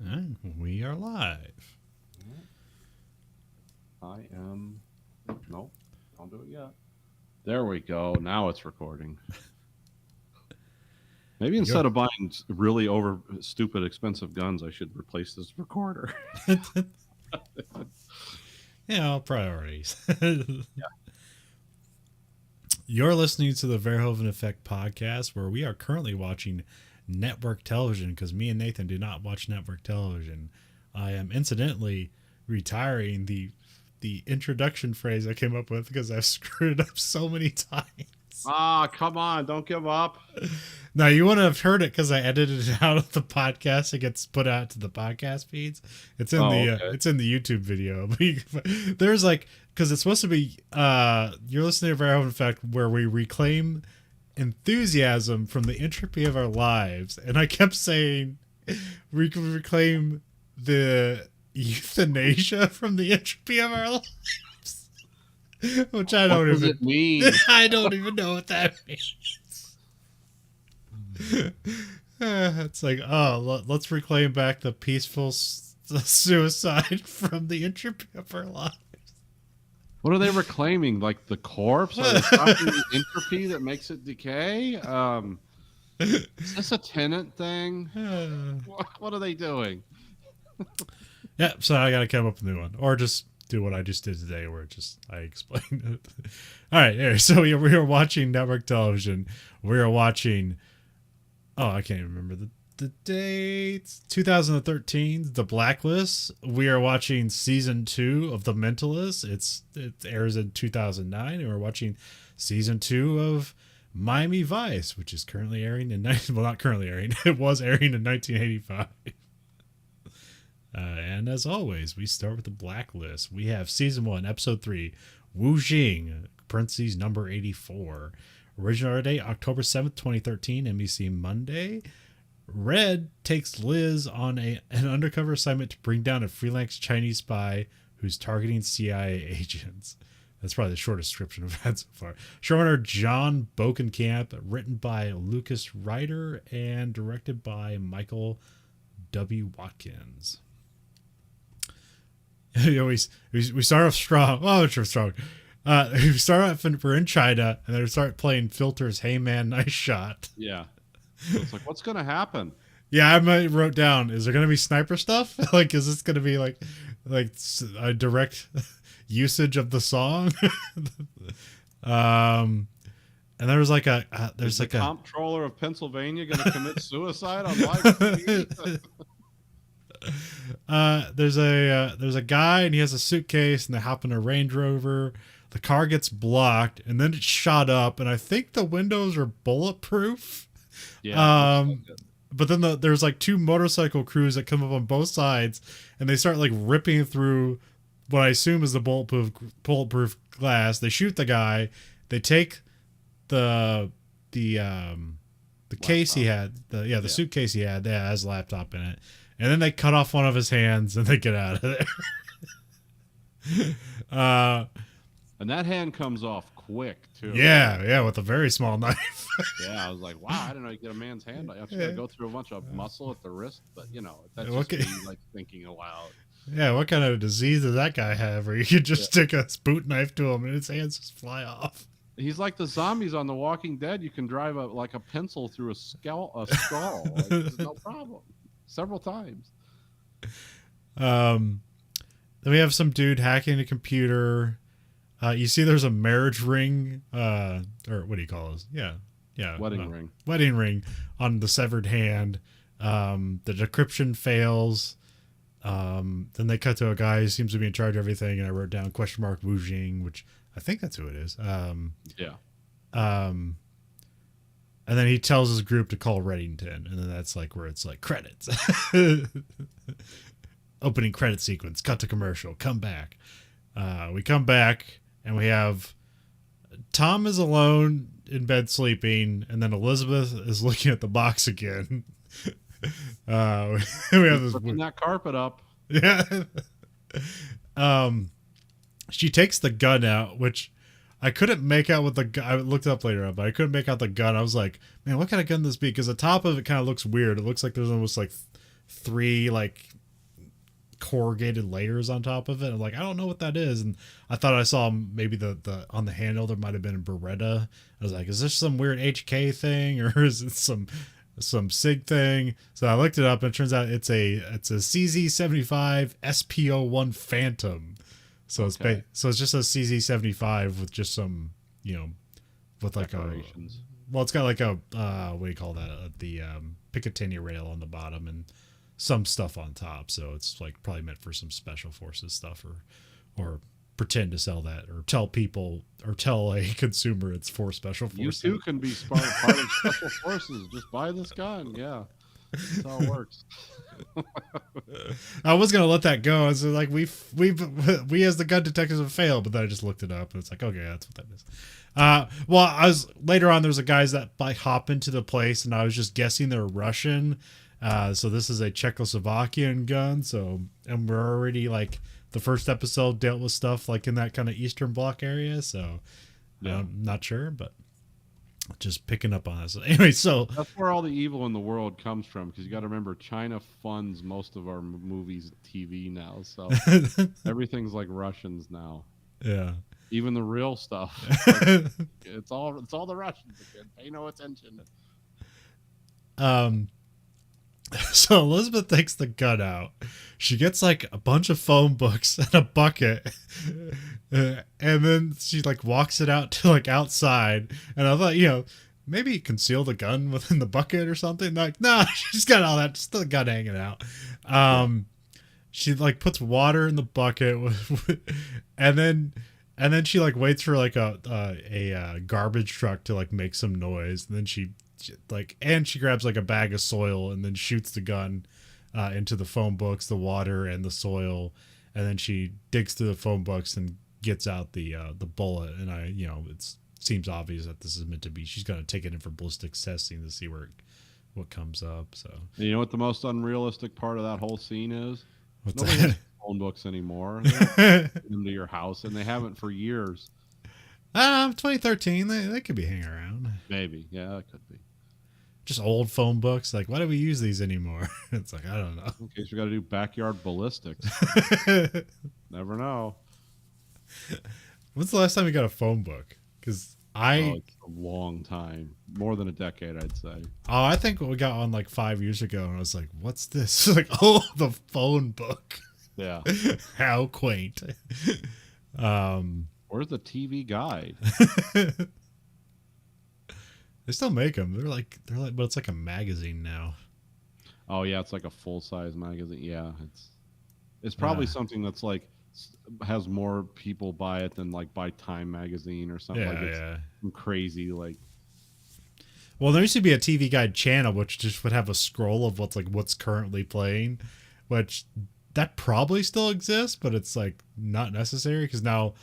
And we are live. I am. Nope, don't do it yet. There we go. Now it's recording. Maybe instead of buying really stupid expensive guns, I should replace this recorder. Priorities. Yeah. You're listening to the Verhoeven Effect podcast, where we are currently watching network television because me and Nathan do not watch network television. I am incidentally retiring the introduction phrase I came up with because I've screwed it up so many times. Ah, come on. Don't give up. Now, you wouldn't have heard it because I edited it out of the podcast. It gets put out to the podcast feeds. It's in it's in the YouTube video. There's because it's supposed to be you're listening to Verhoeven Effect, where we reclaim enthusiasm from the entropy of our lives, and I kept saying we can reclaim the euthanasia from the entropy of our lives, which I don't even mean. I don't even know what that means. It's like, let's reclaim back the peaceful suicide from the entropy of our lives. What are they reclaiming? Like the corpse? Are they stopping the entropy that makes it decay? Is this a tenant thing? What are they doing? Yeah, so I gotta come up with a new one, or just do what I just did today, where I explained it. All right, anyway, so we are watching network television. We are watching. Oh, I can't even remember the dates. 2013, The Blacklist. We are watching season 2 of The Mentalist. It airs in 2009, and we're watching season 2 of Miami Vice, which is currently airing in not currently airing. It was airing in 1985. And as always, we start with The Blacklist. We have season 1, episode 3, Wu Jing, parentheses number 84. Original air date October 7th, 2013, NBC Monday. Red takes Liz on an undercover assignment to bring down a freelance Chinese spy who's targeting CIA agents. That's probably the shortest description of that so far. Showrunner John Bokenkamp, written by Lucas Ryder and directed by Michael W. Watkins. We start off strong. Oh, it's strong. We start off we're in China, and they start playing Filter's "Hey Man, Nice Shot." Yeah. So it's like, what's going to happen? Yeah, I wrote down, is there going to be sniper stuff? Like, is this going to be like a direct usage of the song? And there was there's the comptroller of Pennsylvania going to commit suicide on live TV? There's a guy, and he has a suitcase, and they hop in a Range Rover. The car gets blocked, and then it's shot up, and I think the windows are bulletproof. Yeah. But then there's like 2 motorcycle crews that come up on both sides, and they start like ripping through what I assume is the bulletproof glass. They shoot the guy. They take the case he had, the suitcase he had, that has a laptop in it, and then they cut off one of his hands and they get out of there. And that hand comes off quick too. Yeah, with a very small knife. Yeah, I was like, wow, I didn't know you get a man's hand. I actually got to go through a bunch of muscle at the wrist, but that's just me like thinking aloud. Yeah, what kind of disease does that guy have where you could just stick a boot knife to him and his hands just fly off? He's like the zombies on The Walking Dead. You can drive a pencil through a skull. Like, no problem. Several times. Then we have some dude hacking a computer. You see there's a marriage ring, or what do you call this? Yeah. Wedding ring on the severed hand. The decryption fails. Then they cut to a guy who seems to be in charge of everything, and I wrote down !Wu Jing, which I think that's who it is. Yeah. And then he tells his group to call Reddington, and then that's like where it's like credits. Opening credit sequence, cut to commercial, come back. We come back, and we have Tom is alone in bed sleeping, and then Elizabeth is looking at the box again. We have this flipping that carpet up. Yeah. She takes the gun out, which I couldn't make out what the gun. I looked it up later on, but I couldn't make out the gun. I was like, man, what kind of gun this be? Because the top of it kind of looks weird. It looks like there's almost like 3 like corrugated layers on top of it. I'm like, I don't know what that is. And I thought I saw maybe the on the handle there might have been a Beretta. I was like, is this some weird HK thing or is it some SIG thing? So I looked it up and it turns out it's a CZ75 SPO1 Phantom. So Okay. it's just a CZ75 with just some, with like Decorations. it's got like a what do you call that? The Picatinny rail on the bottom and some stuff on top. So it's like probably meant for some special forces stuff or pretend to sell that or tell people or tell a consumer it's for special You forces. too can be part of special forces. Just buy this gun. Yeah, that's how it works. I was gonna let that go. It's like we as the gun detectives have failed, but then I just looked it up and it's like, okay, that's what that is. Well, I was later on. There's a guys that like hop into the place, and I was just guessing they're Russian. So this is a Czechoslovakian gun. So and we're already like the first episode dealt with stuff like in that kind of Eastern Bloc area. So Yeah. I'm not sure, but just picking up on this. Anyway, so That's where all the evil in the world comes from, because you got to remember China funds most of our movies, TV now, so everything's like Russians now. yeah. Even the real stuff, like, it's all the Russians again. Pay no attention. So Elizabeth takes the gun out. She gets like a bunch of phone books and a bucket, and then she like walks it out to like outside. And I thought, maybe conceal the gun within the bucket or something. Like, nah, she's got all that, just the gun hanging out. She like puts water in the bucket, and then she like waits for like a garbage truck to like make some noise, and then she grabs like a bag of soil and then shoots the gun into the phone books, the water, and the soil, and then she digs through the phone books and gets out the bullet. And it seems obvious that this is meant to be. She's gonna take it in for ballistics testing to see what comes up. So And you know what the most unrealistic part of that whole scene is? what's Nobody that? has phone books anymore. They don't take them to your house, and they haven't for years. 2013. They could be hanging around. Maybe, yeah, that could be. Just old phone books. Like, why do we use these anymore? It's like, I don't know. In case we got to do backyard ballistics. Never know. When's the last time you got a phone book? Because It's a long time, more than a decade, I'd say. I think we got one like 5 years ago, and I was like, "What's this?" Like, oh, the phone book. Yeah. How quaint. Where's the TV guide? They still make them. They're like, but it's like a magazine now. Oh yeah, it's like a full size magazine. Yeah, it's probably something that's like has more people buy it than like buy Time magazine or something. Yeah, Like it's yeah. some crazy like. Well, there used to be a TV Guide channel which just would have a scroll of what's currently playing, which that probably still exists, but it's like not necessary because now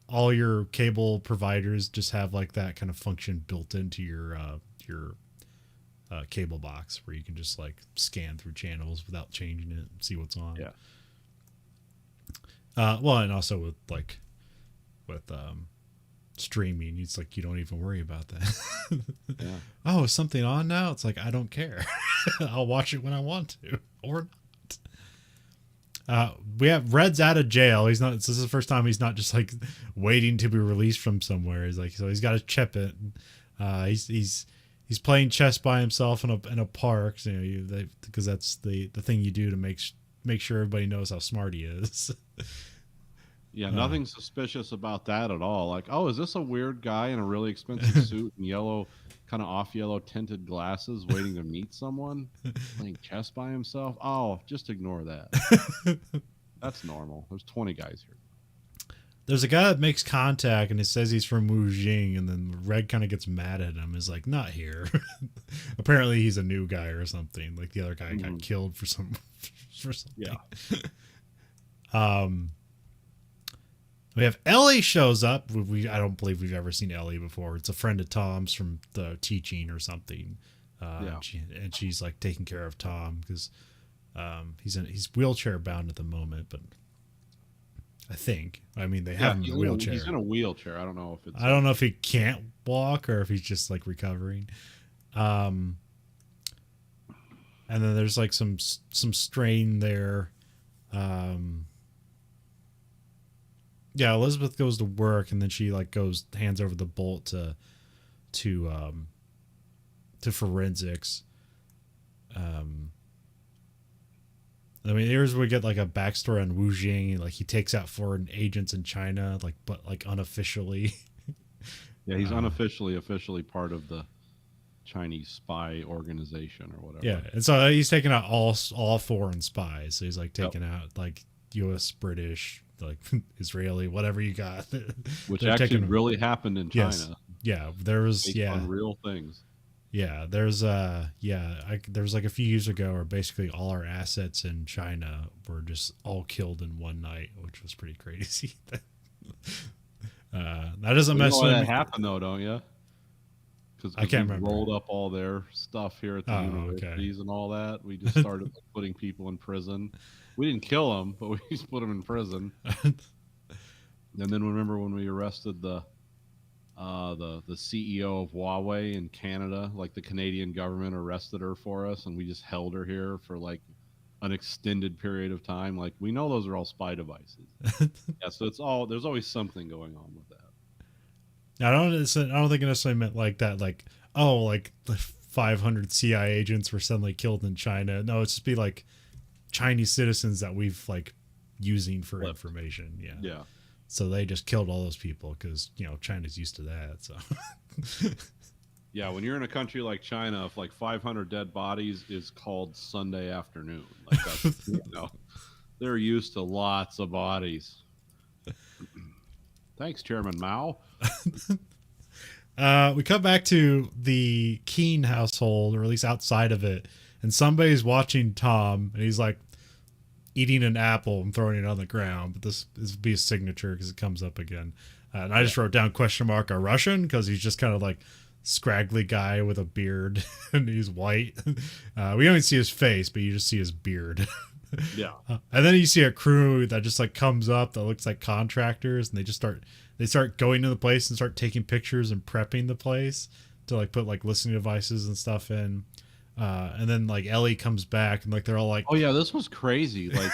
all your cable providers just have like that kind of function built into your cable box where you can just like scan through channels without changing it and see what's on. Yeah. Well, and also with streaming, it's like you don't even worry about that. Yeah. Oh, is something on now? It's like I don't care. I'll watch it when I want to or not. We have Red's out of jail. He's not. This is the first time he's not just like waiting to be released from somewhere. He's like, so he's got to chip it. He's playing chess by himself in a park. Because that's the thing you do to make sure everybody knows how smart he is. Yeah, nothing suspicious about that at all. Like, oh, is this a weird guy in a really expensive suit and yellow, kind of off yellow tinted glasses, waiting to meet someone, playing chess by himself? Oh, just ignore that. That's normal. There's 20 guys here. There's a guy that makes contact and it says he's from Wujing, and then Red kind of gets mad at him. Is like, not here. Apparently, he's a new guy or something. Like the other guy got killed for something. Yeah. We have Ellie shows up. I don't believe we've ever seen Ellie before. It's a friend of Tom's from the teaching or something. Yeah. And she's like taking care of Tom because he's wheelchair bound at the moment. But I think they have him in a wheelchair. He's in a wheelchair. I don't know if it's. I don't know if he can't walk or if he's just like recovering. And then there's like some strain there. Yeah, Elizabeth goes to work, and then she like hands over the bolt to forensics. I mean, here's where we get like a backstory on Wu Jing. Like he takes out foreign agents in China, but unofficially. Yeah, he's officially part of the Chinese spy organization or whatever. Yeah, and so he's taking out all foreign spies. So he's like taking out like U.S., British, like Israeli, whatever you got. Which actually really happened in China. Yes. Yeah, there was based on real things. Yeah, there's there was like a few years ago where basically all our assets in China were just all killed in one night, which was pretty crazy. That doesn't mess with that happened though, don't you? Because I can't remember. Rolled up all their stuff here at the universities and all that. We just started putting people in prison. We didn't kill them, but we just put them in prison. And then remember when we arrested the CEO of Huawei in Canada, like the Canadian government arrested her for us, and we just held her here for like an extended period of time. Like we know those are all spy devices. Yeah, so there's always something going on with that. I don't think it necessarily meant like that. Like like the 500 CIA agents were suddenly killed in China. No, it's just be like Chinese citizens that we've like using for information. Yeah. Yeah. So they just killed all those people because, China's used to that. So, yeah, when you're in a country like China, if like 500 dead bodies is called Sunday afternoon. Like that's, they're used to lots of bodies. Thanks, Chairman Mao. We come back to the Keene household, or at least outside of it, and somebody's watching Tom, and he's like, eating an apple and throwing it on the ground, but this would be a signature because it comes up again. And I just wrote down a Russian because he's just kind of like scraggly guy with a beard and he's white. We don't see his face, but you just see his beard. Yeah. And then you see a crew that just like comes up that looks like contractors, and they start going to the place and start taking pictures and prepping the place to like put like listening devices and stuff in. And then like Ellie comes back and like they're all like, oh yeah, this was crazy. Like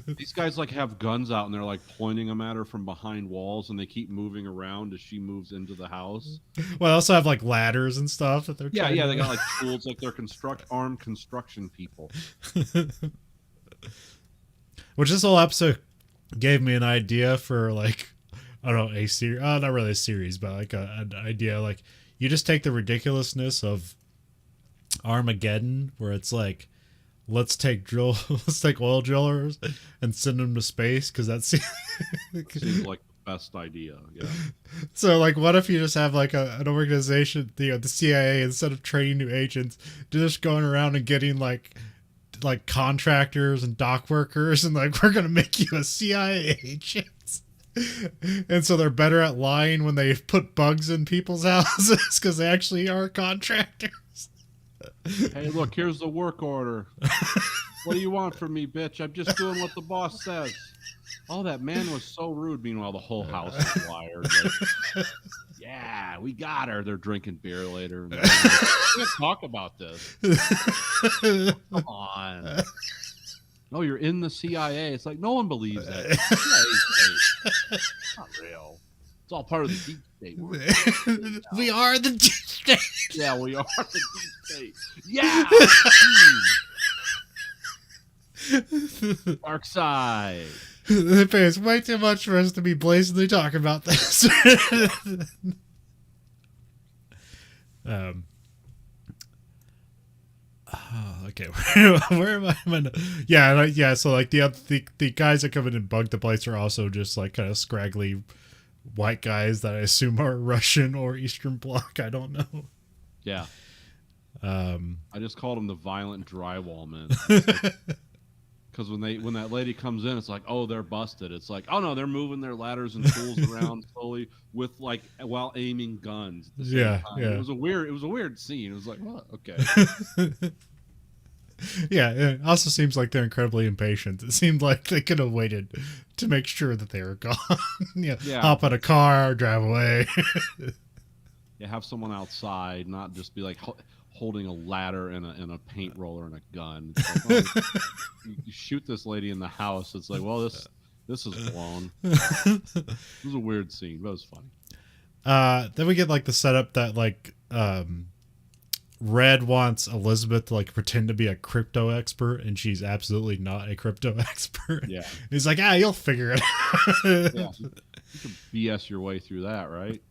these guys like have guns out and they're like pointing them at her from behind walls, and they keep moving around as she moves into the house. Well, they also have like ladders and stuff that they're they got like tools, like they're armed construction people. Which this whole episode gave me an idea for like, I don't know, a series, not really a series, but like an idea. Like you just take the ridiculousness of Armageddon, where it's like, let's take oil drillers and send them to space because that seems like the best idea. Yeah. So like, what if you just have like an organization, the CIA, instead of training new agents, they're just going around and getting like contractors and dock workers, and like, we're gonna make you a CIA agent. And so they're better at lying when they put bugs in people's houses because they actually are contractors. Hey, look, here's the work order. What do you want from me, bitch? I'm just doing what the boss says. Oh, that man was so rude. Meanwhile, the whole house is wired. Like, yeah, we got her. They're drinking beer later. We can't talk about this. Come on. No, you're in the CIA. It's like, no one believes that. It's not real. It's all part of the deep state. We are the deep state. Yeah, we are the deep state. Yeah. Dark side. They pay us way too much for us to be blazingly talking about this. Okay, where am I? Yeah. So like the guys that come in and bug the place are also just like kind of scraggly white guys that I assume are Russian or Eastern Bloc. I don't know. Yeah. I just called them the violent drywall men. Because when that lady comes in, it's like, oh, they're busted. It's like, oh no, they're moving their ladders and tools around slowly with like while aiming guns. At the same time. It was a weird scene. It was like, oh, okay. Yeah, it also seems like they're incredibly impatient. It seemed like they could have waited to make sure that they were gone. Yeah. Hop in a car, drive away. Yeah, have someone outside, not just be like holding a ladder and a paint roller and a gun. It's like, well, you shoot this lady in the house. It's like, well, this is blown. It was a weird scene, but it was funny. Then we get like the setup that like Red wants Elizabeth to like pretend to be a crypto expert, and she's absolutely not a crypto expert. Yeah. He's like, you'll figure it out. Yeah. You can BS your way through that, right?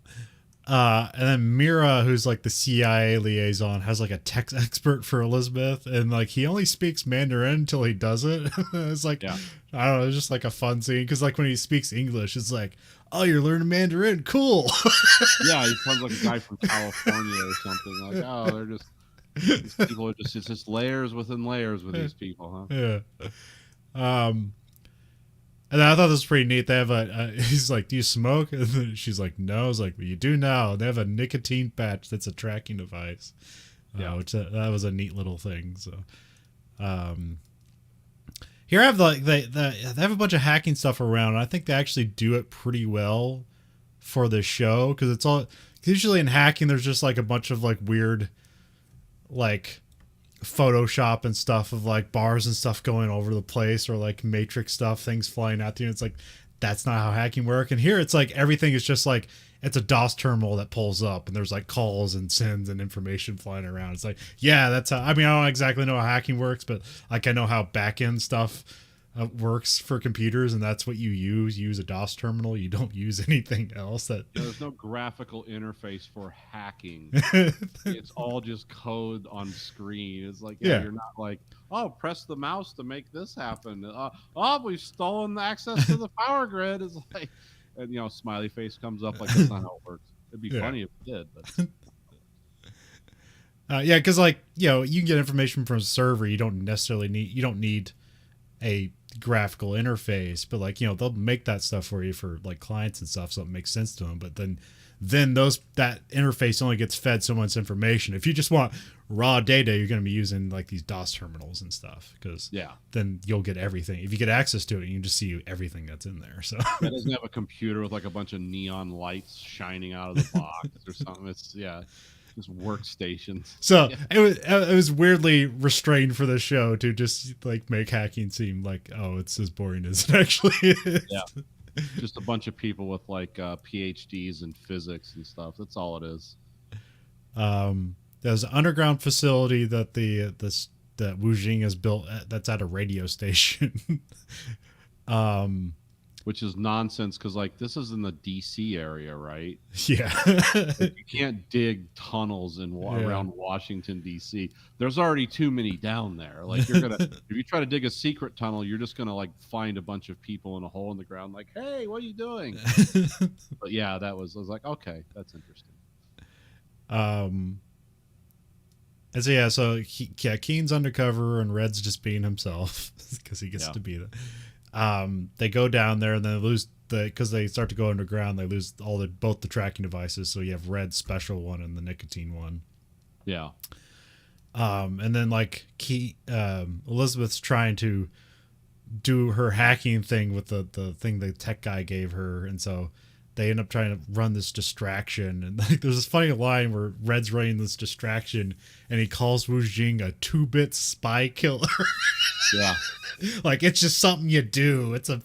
And then Mira, who's like the CIA liaison, has like a tech expert for Elizabeth, and like he only speaks Mandarin until he does it. It's like, Yeah. I don't know, it's just like a fun scene because like when he speaks English, it's like, oh, you're learning Mandarin, cool. Yeah, he sounds like a guy from California or something. Like, oh, they're just these people are just, it's just layers within layers with these people, huh? Yeah. And I thought this was pretty neat. They have he's like, do you smoke? And then she's like, no. I was like, well, you do now. They have a nicotine patch that's a tracking device. Yeah. Which that was a neat little thing. So, here I have like they have a bunch of hacking stuff around. And I think they actually do it pretty well for the show because it's all, cause usually in hacking there's just like a bunch of like weird, like Photoshop and stuff of like bars and stuff going over the place or like matrix stuff, things flying at you. It's like, that's not how hacking work. And here it's like everything is just like, it's a DOS terminal that pulls up and there's like calls and sends and information flying around. It's like, yeah, that's how, I mean, I don't exactly know how hacking works, but like I know how back-end stuff works for computers, and that's what you use a DOS terminal. You don't use anything else. That There's no graphical interface for hacking. It's all just code on screen. It's like, Yeah. you're not like, oh, press the mouse to make this happen. Oh, we've stolen access to the power grid. It's like, and smiley face comes up, like that's not how it works. It'd be funny if it did, but yeah, because like you can get information from a server. You don't need a graphical interface, but like they'll make that stuff for you for like clients and stuff, so it makes sense to them. But then that interface only gets fed so much information. If you just want raw data, you're going to be using like these DOS terminals and stuff, because then you'll get everything. If you get access to it, you can just see everything that's in there. So it doesn't have a computer with like a bunch of neon lights shining out of the box or something. It's just workstations. So it was weirdly restrained for the show to just like make hacking seem like, oh, it's as boring as it actually is. Yeah. Just a bunch of people with like PhDs in physics and stuff. That's all it is. There's an underground facility that that Wu Jing has built that's at a radio station. Which is nonsense because like this is in the DC area, right? Yeah. Like, you can't dig tunnels around Washington DC. There's already too many down there. Like if you try to dig a secret tunnel, you're just gonna like find a bunch of people in a hole in the ground. Like, hey, what are you doing? But yeah, I was like, okay, that's interesting. And so Keen's undercover and Red's just being himself because he gets to be that. They go down there and then they lose because they start to go underground. They lose both the tracking devices. So you have Red's special one and the nicotine one. Yeah. And then like Elizabeth's trying to do her hacking thing with the thing the tech guy gave her, and so they end up trying to run this distraction. And like there's this funny line where Red's running this distraction and he calls Wu Jing a 2-bit spy killer. Yeah. Like it's just something you do. It's a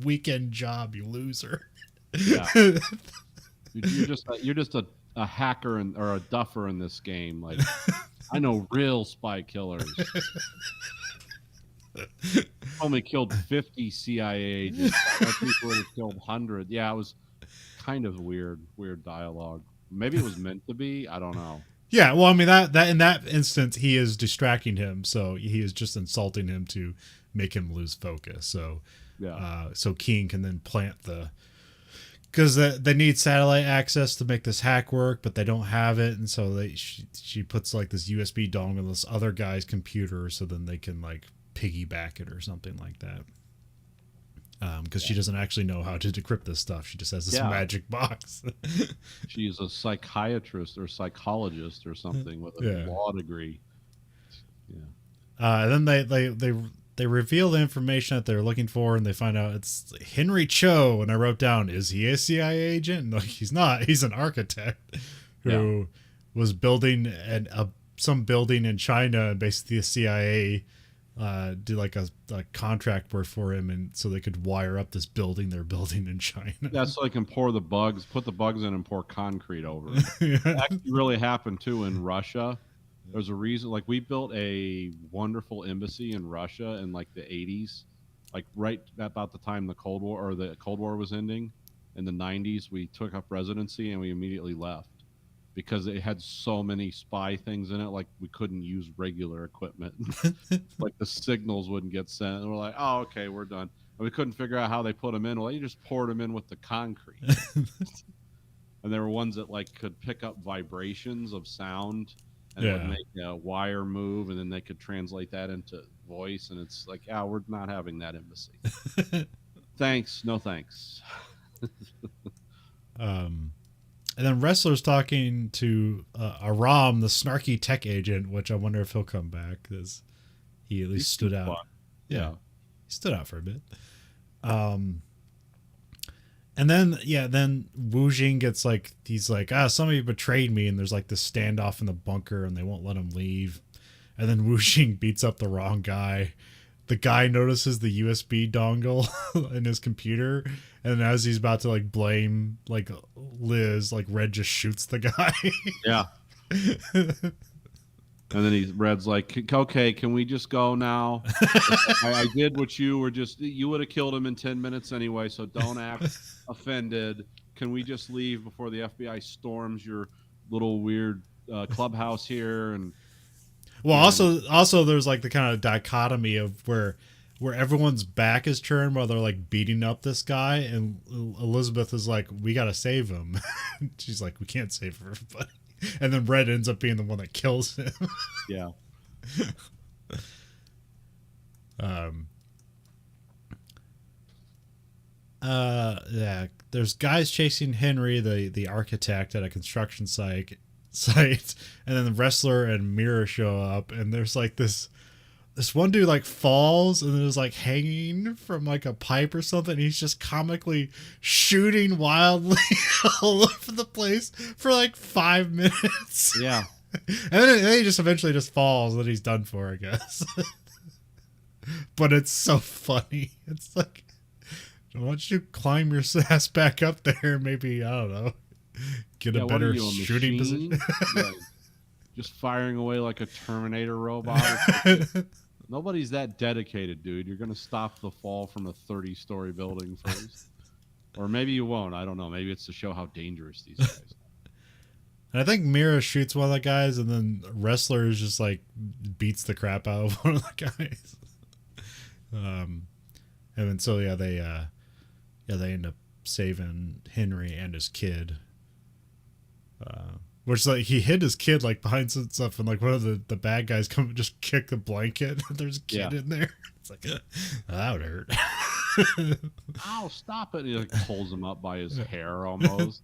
weekend job, you loser. Yeah. You're just a hacker or a duffer in this game. Like I know real spy killers. Only killed 50 CIA agents. Other people would have killed 100. Yeah, it was kind of weird dialogue. Maybe it was meant to be. I don't know. Yeah, well, I mean that in that instance he is distracting him, so he is just insulting him to make him lose focus. So so Keen can then plant because they need satellite access to make this hack work, but they don't have it, and so she puts like this USB dongle on this other guy's computer, so then they can like piggyback it or something like that. Because she doesn't actually know how to decrypt this stuff. She just has this magic box. She's a psychiatrist or psychologist or something with a law degree. Yeah. And then they reveal the information that they're looking for, and they find out it's Henry Cho. And I wrote down, is he a CIA agent? No, he's not. He's an architect who was building some building in China, and basically the CIA did like a contract work for him, and so they could wire up this building they're building in China. Yeah, so they can put the bugs in and pour concrete over it. Yeah. It actually really happened too in Russia. There's a reason, like we built a wonderful embassy in Russia in like the 80s, like right about the time the Cold War was ending. In the 90s, we took up residency and we immediately left because it had so many spy things in it. Like we couldn't use regular equipment. Like the signals wouldn't get sent. And we're like, oh, okay, we're done. And we couldn't figure out how they put them in. Well, you just poured them in with the concrete. And there were ones that like could pick up vibrations of sound and it would make a wire move, and then they could translate that into voice. And it's like, yeah, we're not having that embassy. Thanks, no thanks. And then Wrestler's talking to Aram, the snarky tech agent, which I wonder if he'll come back, because he at least stood out. Fun. Yeah, he stood out for a bit. And then Wu Jing gets like, he's like, somebody betrayed me, and there's like this standoff in the bunker, and they won't let him leave. And then Wu Jing beats up the wrong guy. The guy notices the USB dongle in his computer, and as he's about to like blame like Liz, like Red just shoots the guy. Yeah. And then Red's like, okay, can we just go now? I did what you would have killed him in 10 minutes anyway, so don't act offended. Can we just leave before the FBI storms your little weird clubhouse here? And well, also there's like the kind of dichotomy of where everyone's back is turned while they're like beating up this guy, and Elizabeth is like, we gotta save him. She's like, we can't save everybody. And then Red ends up being the one that kills him. Yeah. Yeah. There's guys chasing Henry, the architect, at a construction site, and then the Wrestler and Mira show up, and there's like this one dude like falls and is like hanging from like a pipe or something. And he's just comically shooting wildly all over the place for like 5 minutes. Yeah. And then he just eventually just falls, and he's done for, I guess. But it's so funny. It's like, why don't you climb your ass back up there? Maybe, I don't know, get a better shooting position. Yeah. Just firing away like a Terminator robot. Nobody's that dedicated, dude. You're going to stop the fall from a 30-story building first. Or maybe you won't. I don't know. Maybe it's to show how dangerous these guys are. And I think Mira shoots one of the guys, and then Wrestler is just like beats the crap out of one of the guys. And then so they end up saving Henry and his kid. Which like he hid his kid like behind some stuff, and like one of the bad guys come and just kick the blanket. There's a kid in there. It's like, that would hurt. Ow, stop it. And he like pulls him up by his hair almost.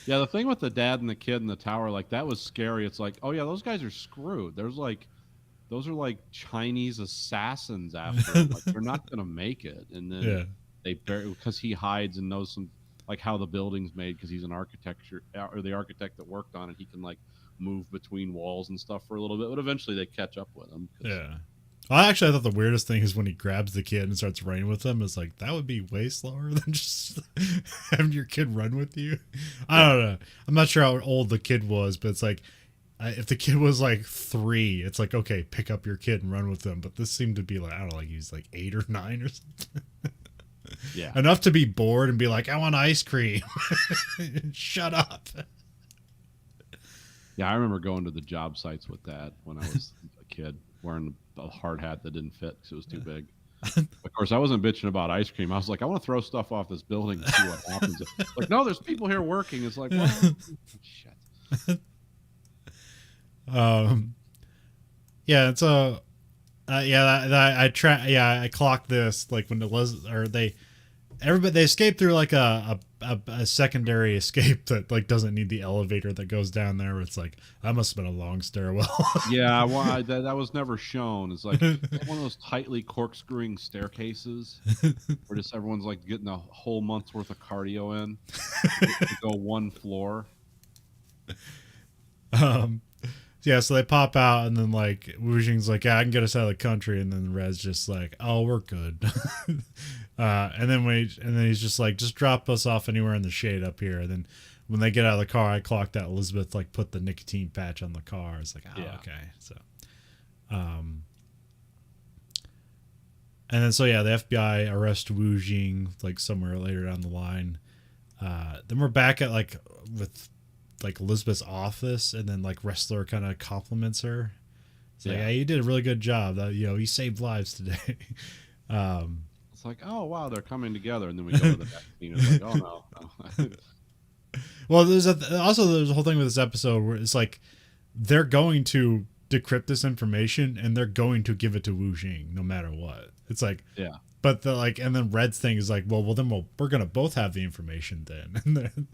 Yeah, the thing with the dad and the kid in the tower, like that was scary. It's like, oh yeah, those guys are screwed. Those are like Chinese assassins after him. Like they're not gonna make it. And then they because he hides and knows some, like how the building's made, because he's the architect that worked on it. He can like move between walls and stuff for a little bit, but eventually they catch up with him. Yeah. Well, actually, I thought the weirdest thing is when he grabs the kid and starts running with him. It's like, that would be way slower than just having your kid run with you. I don't know. I'm not sure how old the kid was, but it's like, if the kid was like 3, it's like, okay, pick up your kid and run with them. But this seemed to be like, I don't know, like he's like 8 or 9 or something. Yeah. Enough to be bored and be like, I want ice cream. Shut up. Yeah, I remember going to the job sites with that when I was a kid, wearing a hard hat that didn't fit because it was too big. Of course, I wasn't bitching about ice cream. I was like, I want to throw stuff off this building and see what happens. Like, no, there's people here working. It's like, well, shit. Yeah, it's a... I clocked this like when they escape through like a secondary escape that like doesn't need the elevator that goes down there. It's like, that must have been a long stairwell. Yeah, well, that was never shown. It's like one of those tightly corkscrewing staircases where just everyone's like getting a whole month's worth of cardio in to go one floor. So they pop out, and then like Wu Jing's like, yeah, I can get us out of the country, and then Red's just like, oh, we're good. And then he's just like, just drop us off anywhere in the shade up here. And then when they get out of the car, I clocked that Elizabeth like put the nicotine patch on the car. It's like, oh, okay. So, and then so yeah, the FBI arrest Wu Jing like somewhere later down the line. Then we're back at like with like Elizabeth's office, and then like Wrestler kind of compliments her. It's like, hey, you did a really good job. You saved lives today. It's like, oh wow, they're coming together, and then we go to the back scene. It's like, oh no. Well, there's a whole thing with this episode where it's like they're going to decrypt this information and they're going to give it to Wu Jing no matter what. It's like, yeah. But and then Red's thing is like, well then we're gonna both have the information then.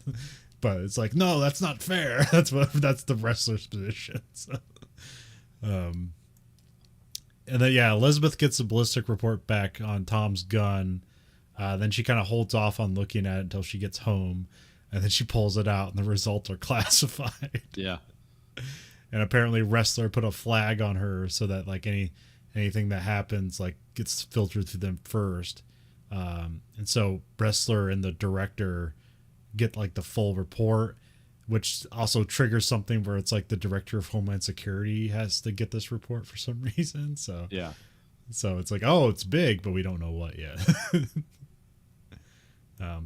But it's like, no, that's not fair. That's the Wrestler's position. So, and then Elizabeth gets a ballistic report back on Tom's gun. Then she kind of holds off on looking at it until she gets home, and then she pulls it out, and the results are classified. Yeah. And apparently Wrestler put a flag on her so that like anything that happens like gets filtered through them first. And so Wrestler and the director get like the full report, which also triggers something where it's like the director of Homeland Security has to get this report for some reason. So yeah. So it's like, oh, it's big, but we don't know what yet.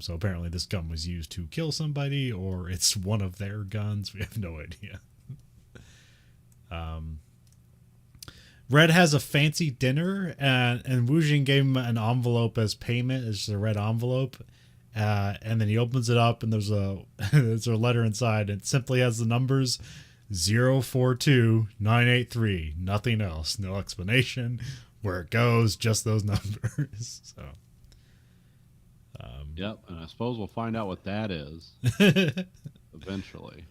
So apparently this gun was used to kill somebody, or it's one of their guns. We have no idea. Red has a fancy dinner, and Wu Jing gave him an envelope as payment. It's just a red envelope. And then he opens it up, and there's a letter inside. It simply has the numbers 042983. Nothing else. No explanation. Where it goes, just those numbers. So. Yep, and I suppose we'll find out what that is eventually.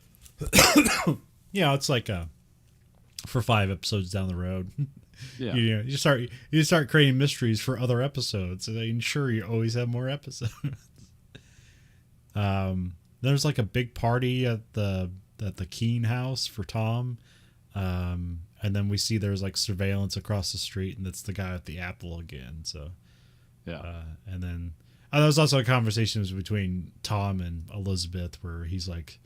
Yeah, it's like for 5 episodes down the road. Yeah, you start creating mysteries for other episodes, so they ensure you always have more episodes. There's like a big party at the Keene house for Tom, and then we see there's like surveillance across the street, and it's the guy with the apple again. So yeah, and then there was also a conversation between Tom and Elizabeth where he's like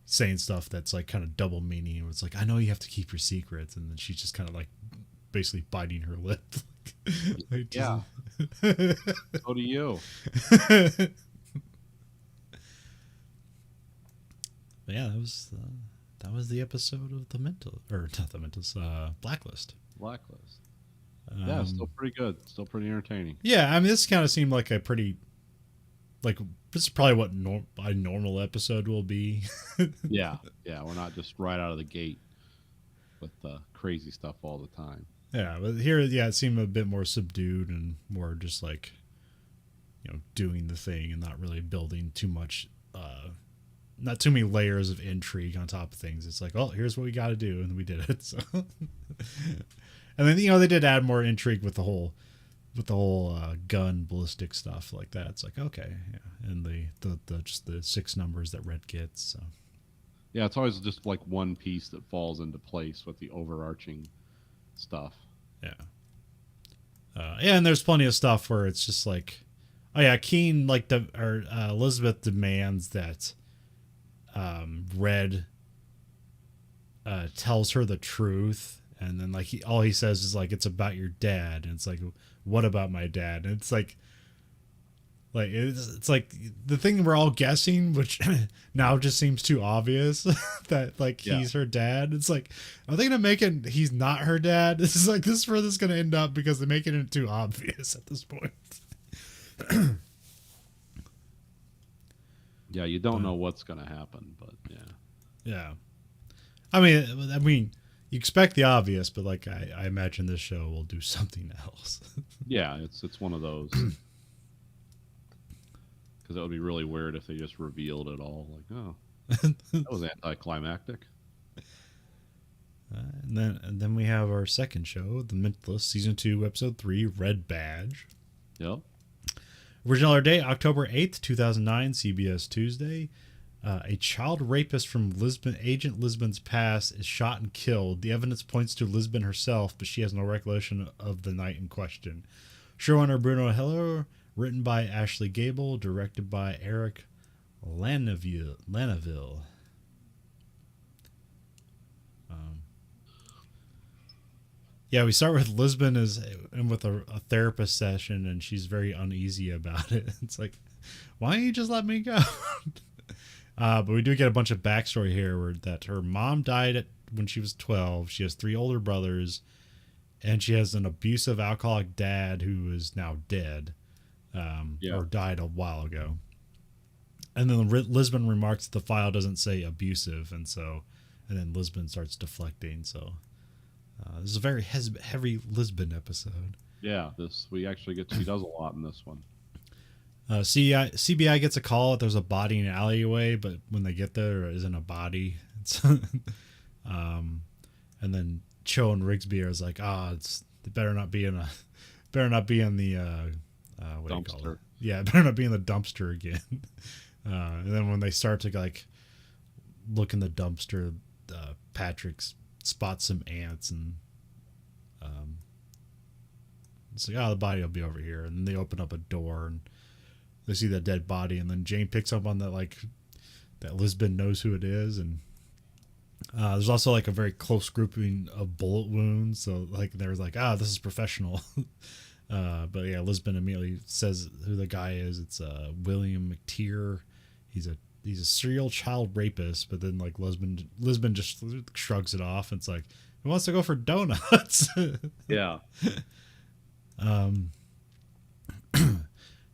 saying stuff that's like kind of double meaning. It's like, I know you have to keep your secrets, and then she's just kind of like basically biting her lip. Like, yeah. So do you. But yeah, that was the episode of Blacklist. Blacklist. Yeah, still pretty good. Still pretty entertaining. Yeah, I mean, this kind of seemed like a pretty, like, this is probably what a normal episode will be. Yeah, we're not just right out of the gate with crazy stuff all the time. Yeah, but here, it seemed a bit more subdued and more just like, doing the thing and not really building too much, not too many layers of intrigue on top of things. It's like, oh, here's what we got to do, and we did it. So, and then they did add more intrigue with the whole gun ballistic stuff like that. It's like, okay, yeah, and the just the 6 numbers that Red gets. So yeah, it's always just like one piece that falls into place with the overarching stuff. Yeah. And there's plenty of stuff where it's just like, oh yeah, Keene Elizabeth demands that Red tells her the truth, and then like all he says is like, it's about your dad, and it's like, what about my dad? And it's like it's like the thing we're all guessing, which now just seems too obvious that like he's her dad. It's like, are they gonna make it he's not her dad? This is like, this is where this is gonna end up because they're making it too obvious at this point. Yeah, you don't know what's gonna happen, but yeah. I mean, you expect the obvious, but like I imagine this show will do something else. Yeah, it's one of those. Because that would be really weird if they just revealed it all. Like, oh, that was anticlimactic. And then we have our second show, The Mentalist, Season 2, Episode 3, Red Badge. Yep. Original air date, October 8th, 2009, CBS Tuesday. A child rapist from Agent Lisbon's past is shot and killed. The evidence points to Lisbon herself, but she has no recollection of the night in question. Showrunner Bruno Heller, written by Ashley Gable, directed by Eric Lanaville. Yeah, we start with Lisbon is in with a therapist session, and she's very uneasy about it. It's like, why don't you just let me go? But we do get a bunch of backstory here where that her mom died when she was 12. She has 3 older brothers, and she has an abusive alcoholic dad who is now dead, or died a while ago. And then Lisbon remarks that the file doesn't say abusive, and then Lisbon starts deflecting. So this is a very heavy Lisbon episode. Yeah, we actually get. She does a lot in this one. CBI gets a call that there's a body in an alleyway, but when they get there isn't a body. And then Cho and Rigsby are like, it better not be in the what do you call it? Yeah, it better not be in the dumpster again. And then when they start to like look in the dumpster, Patrick spots some ants, and it's like, the body will be over here. And then they open up a door and they see that dead body, and then Jane picks up on that, like, that Lisbon knows who it is. And there's also like a very close grouping of bullet wounds, so like there's like, this is professional. But yeah, Lisbon immediately says who the guy is. It's William McTeer. He's a serial child rapist. But then like Lisbon just shrugs it off. It's like, he wants to go for donuts. Yeah.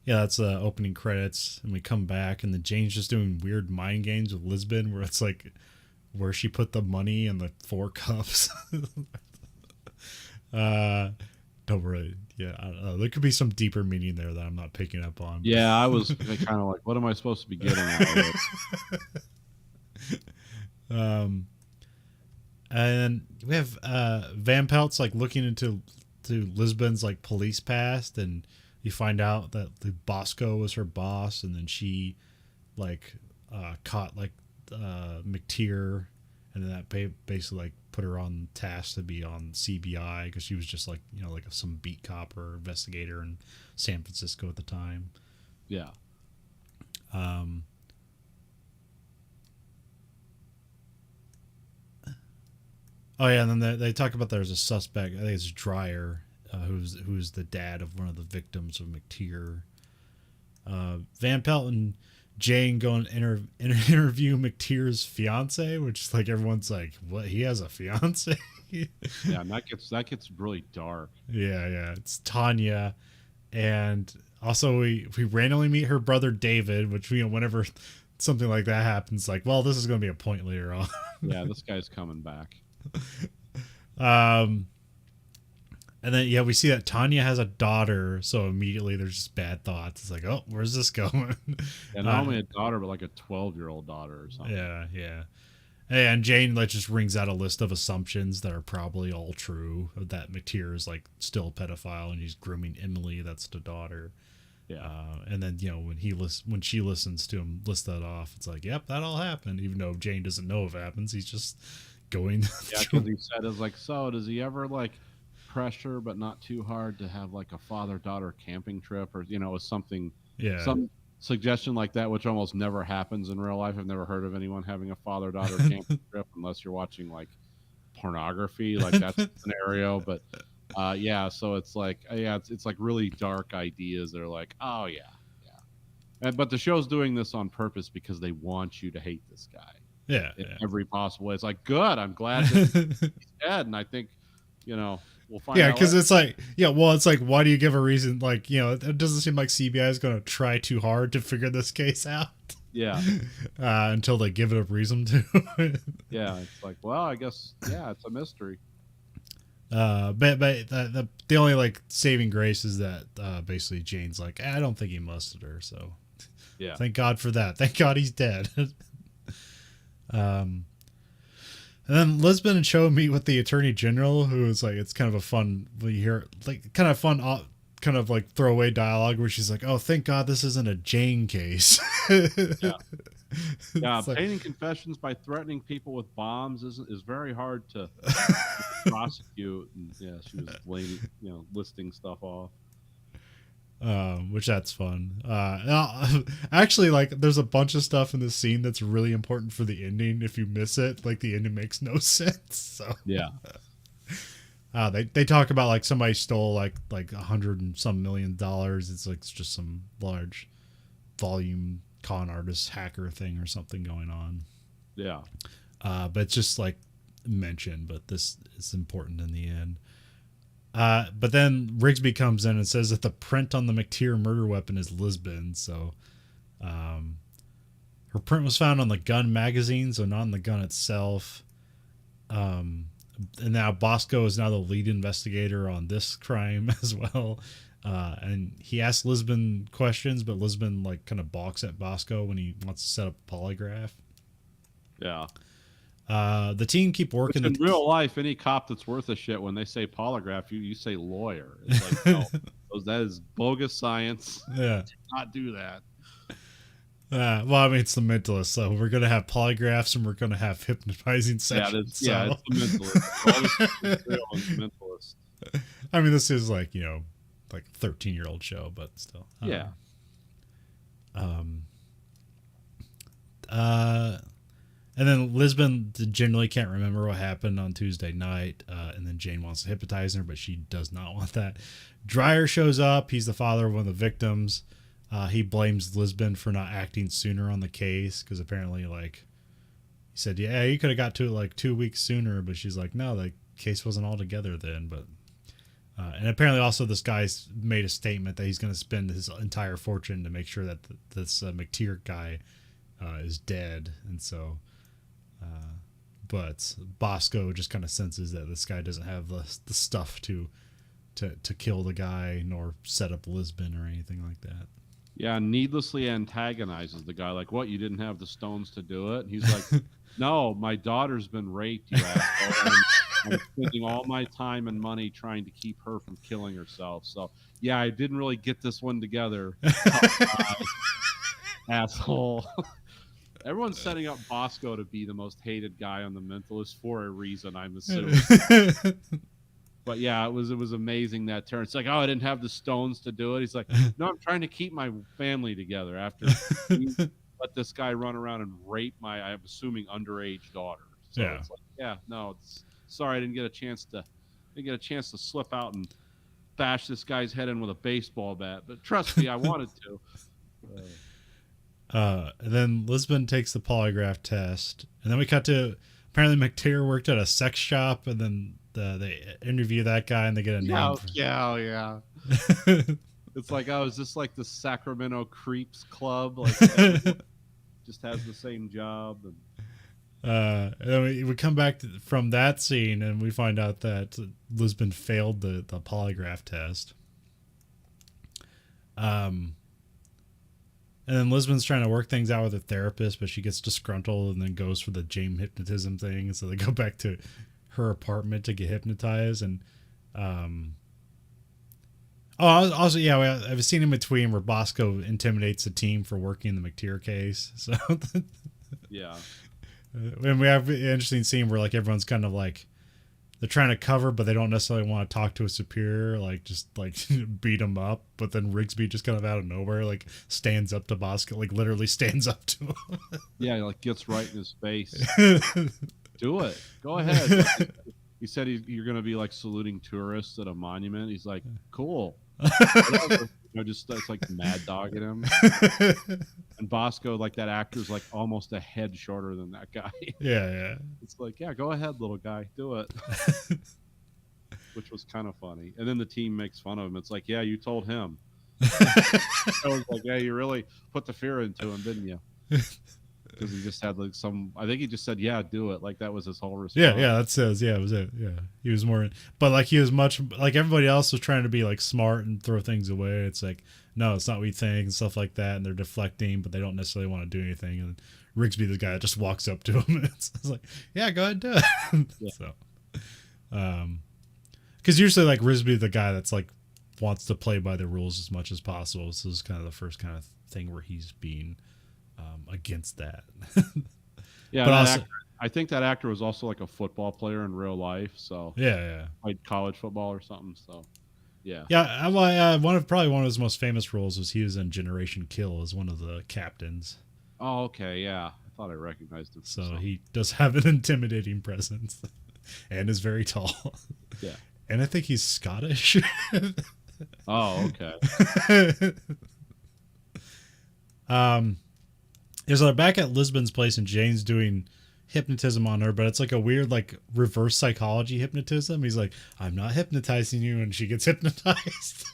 Yeah, that's opening credits, and we come back, and then Jane's just doing weird mind games with Lisbon, where it's like where she put the money in the 4 cups. Don't really. Yeah, I don't know. There could be some deeper meaning there that I'm not picking up on. Yeah, I was kind of like, what am I supposed to be getting out of it? And we have Van Pelt's like looking into Lisbon's like police past, and you find out that the Bosco was her boss, and then she like caught like McTeer, and then that basically like put her on task to be on CBI because she was just like, like some beat cop or investigator in San Francisco at the time. Yeah. Oh yeah, and then they talk about there's a suspect. I think it's Dreyer, who's the dad of one of the victims of McTeer. Van Pelt and Jane go and interview McTeer's fiance, which is like, everyone's like, what? He has a fiance? Yeah, and that gets really dark. Yeah, it's Tanya, and also we randomly meet her brother David, which whenever something like that happens, like, well, this is going to be a point later on. Yeah, this guy's coming back. And then we see that Tanya has a daughter, so immediately there's just bad thoughts. It's like, oh, where's this going? And not only a daughter, but like a 12-year-old daughter or something. Yeah. And Jane like just rings out a list of assumptions that are probably all true. That McTeer is like still a pedophile, and he's grooming Emily, that's the daughter. Yeah. And then when she listens to him list that off, it's like, yep, that all happened. Even though Jane doesn't know if it happens, he's just going. Yeah, because he said, is like, so does he ever like pressure but not too hard to have like a father-daughter camping trip, or something, some suggestion like that, which almost never happens in real life. I've never heard of anyone having a father-daughter camping trip unless you're watching like pornography, like that's a scenario. But so it's like, it's like really dark ideas. They're like, oh yeah, but the show's doing this on purpose because they want you to hate this guy in every possible way. It's like, good, I'm glad that he's dead, and I think we'll find out. Because it's like, it's like, why do you give a reason? Like, it doesn't seem like CBI is going to try too hard to figure this case out. Yeah. Until they give it a reason to. Yeah, it's like, well, I guess, it's a mystery. But the only like saving grace is that basically Jane's like, I don't think he molested her, so yeah. Thank God for that. Thank God he's dead. And then Lisbon and Cho meet with the Attorney General, who is like, it's kind of a fun, we hear like kind of like throwaway dialogue where she's like, oh, thank God this isn't a Jane case. Yeah. Yeah, It's like, obtaining confessions by threatening people with bombs is very hard to prosecute. And yeah, she was listing stuff off. which that's fun. Actually, like, there's a bunch of stuff in this scene that's really important for the ending. If you miss it, like, the ending makes no sense. So Yeah. they talk about like somebody stole like $100 and some million. It's like it's just some large volume con artist hacker thing or something going on. Yeah. But it's just like mentioned, but this is important in the end. But then Rigsby comes in and says that the print on the McTeer murder weapon is Lisbon. So her print was found on the gun magazine, so not on the gun itself. And now Bosco is now the lead investigator on this crime as well. And he asks Lisbon questions, but Lisbon like kind of balks at Bosco when he wants to set up a polygraph. Yeah. The team keep working. In real life, any cop that's worth a shit, when they say polygraph, you say lawyer. It's like, no, that is bogus science. Yeah. Do not do that. Well, I mean, it's the mentalist, so we're going to have polygraphs and we're going to have hypnotizing sessions. Yeah, it's the mentalist. All this is real is mentalist. I mean, this is like, like a 13-year-old show, but still. Yeah. And then Lisbon generally can't remember what happened on Tuesday night, and then Jane wants to hypnotize her, but she does not want that. Dreyer shows up. He's the father of one of the victims. He blames Lisbon for not acting sooner on the case because apparently, like, he said, yeah, you could have got to it like 2 weeks sooner, but she's like, no, the case wasn't all together then. But and apparently also this guy's made a statement that he's going to spend his entire fortune to make sure that this McTeer guy is dead, and so... but Bosco just kind of senses that this guy doesn't have the stuff to kill the guy nor set up Lisbon or anything like that. Yeah, needlessly antagonizes the guy. Like, what? You didn't have the stones to do it? And he's like, no, my daughter's been raped, you asshole. I'm spending all my time and money trying to keep her from killing herself. So, yeah, I didn't really get this one together. Asshole. Everyone's setting up Bosco to be the most hated guy on The Mentalist for a reason, I'm assuming. But yeah, it was amazing that turn. It's like, oh, I didn't have the stones to do it. He's like, no, I'm trying to keep my family together after you let this guy run around and rape my, I'm assuming, underage daughter. So yeah. It's like, yeah, no, sorry, I didn't get a chance to slip out and bash this guy's head in with a baseball bat. But trust me, I wanted to. And then Lisbon takes the polygraph test, and then we cut to apparently McTeer worked at a sex shop, and then they interview that guy and they get a name. Yeah. It's like, oh, is this like the Sacramento Creeps Club? Like, just has the same job. And then we come back from that scene and we find out that Lisbon failed the polygraph test. And then Lisbon's trying to work things out with a therapist, but she gets disgruntled and then goes for the Jane hypnotism thing. And so they go back to her apartment to get hypnotized. And also, yeah, I have a scene in between where Bosco intimidates the team for working the McTeer case. So yeah. And we have an interesting scene where like everyone's kind of like they're trying to cover, but they don't necessarily want to talk to a superior, like just like beat him up. But then Rigsby just kind of out of nowhere, like stands up to Bosco, like literally stands up to him. Yeah, like gets right in his face. Do it. Go ahead. He said you're going to be like saluting tourists at a monument. He's like, cool. Just it's like mad dogging him. And Bosco, like that actor's like almost a head shorter than that guy. Yeah. It's like, yeah, go ahead, little guy, do it. Which was kind of funny. And then the team makes fun of him. It's like, yeah, you told him. I was like, yeah, you really put the fear into him, didn't you? Because he just had like I think he just said, yeah, do it. Like that was his whole response. Yeah, that says, yeah, it was it. Yeah. He was more, but like he was much, like everybody else was trying to be like smart and throw things away. It's like, no, it's not what you think and stuff like that. And they're deflecting, but they don't necessarily want to do anything. And Rigsby, the guy that just walks up to him. It's like, yeah, go ahead, do it. Yeah. So, because usually like Rigsby, the guy that's like wants to play by the rules as much as possible. So this is kind of the first kind of thing where he's being against that. Yeah, But that also, actor, I think that actor was also like a football player in real life, so yeah, yeah. played college football or something. So yeah. Yeah, probably one of his most famous roles was he was in Generation Kill as one of the captains. Oh, okay, yeah. I thought I recognized him from So something. he does have an intimidating presence, and is very tall. Yeah. And I think he's Scottish. Oh, okay. um, is back at Lisbon's place, and Jane's doing hypnotism on her, but it's like a weird like reverse psychology hypnotism. He's like, "I'm not hypnotizing you," and she gets hypnotized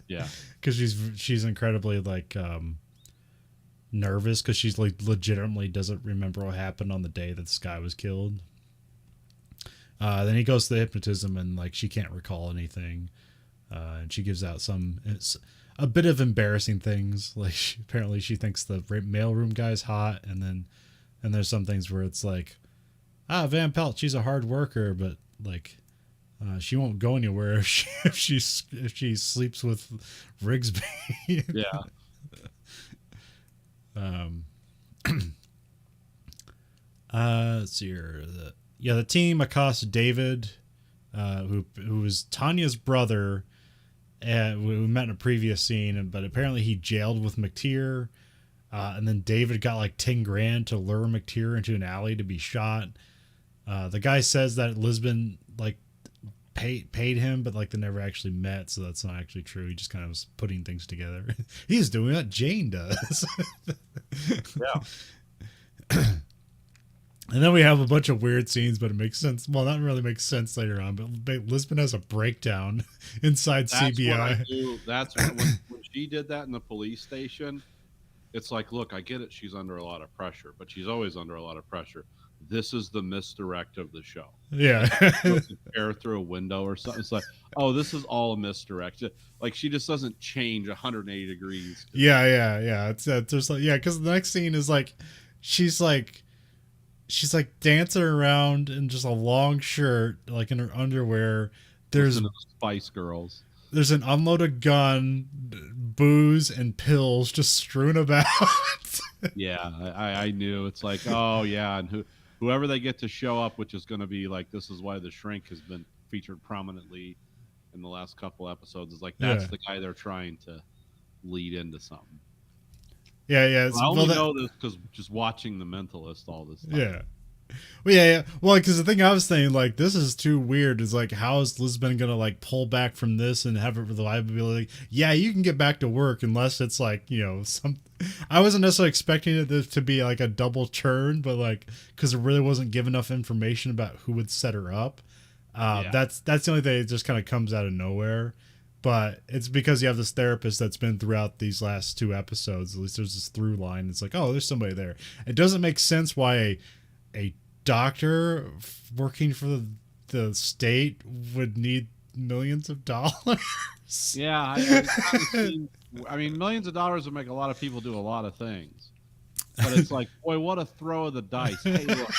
Yeah. because she's incredibly like nervous because she's like legitimately doesn't remember what happened on the day that this guy was killed. Then he goes to the hypnotism, and like she can't recall anything, and she gives out it's a bit of embarrassing things. Like apparently she thinks the mailroom guy's hot, and there's some things where it's like, Van Pelt, she's a hard worker, but like she won't go anywhere if she sleeps with Rigsby. Yeah. Let's see here. The team accosts David, who was Tanya's brother, and we met in a previous scene, but apparently he jailed with McTeer, and then David got like 10 grand to lure McTeer into an alley to be shot. The guy says that Lisbon like paid him, but like they never actually met, so that's not actually true. He just kind of was putting things together. He's doing what Jane does. Yeah. And then we have a bunch of weird scenes, but it makes sense. Well, not really makes sense later on, but Lisbon has a breakdown inside That's CBI. what I do. That's what, when she did that in the police station. It's like, look, I get it. She's under a lot of pressure, but she's always under a lot of pressure. This is the misdirect of the show. Yeah. Air through a window or something. It's like, oh, this is all a misdirect. Like she just doesn't change 180 degrees. Yeah. It's just like, yeah, because the next scene is like, she's like dancing around in just a long shirt, like in her underwear. There's Spice Girls. There's an unloaded gun, booze, and pills just strewn about. Yeah, I knew. It's like, oh yeah, and whoever they get to show up, which is going to be like, this is why the Shrink has been featured prominently in the last couple episodes. Is like that's the guy they're trying to lead into something. Yeah. I only know this because just watching The Mentalist all this time. Yeah. Well, yeah. Well, because the thing I was saying, like, this is too weird. Is like, how is Lisbon gonna like pull back from this and have it reliability? Yeah, you can get back to work unless it's like, some. I wasn't necessarily expecting it to be like a double churn, but like, because it really wasn't give enough information about who would set her up. That's the only thing that just kind of comes out of nowhere. But it's because you have this therapist that's been throughout these last 2 episodes. At least there's this through line. It's like, oh, there's somebody there. It doesn't make sense why a doctor working for the state would need millions of dollars. Yeah, I mean, millions of dollars would make a lot of people do a lot of things. But it's like, boy, what a throw of the dice. Hey, look,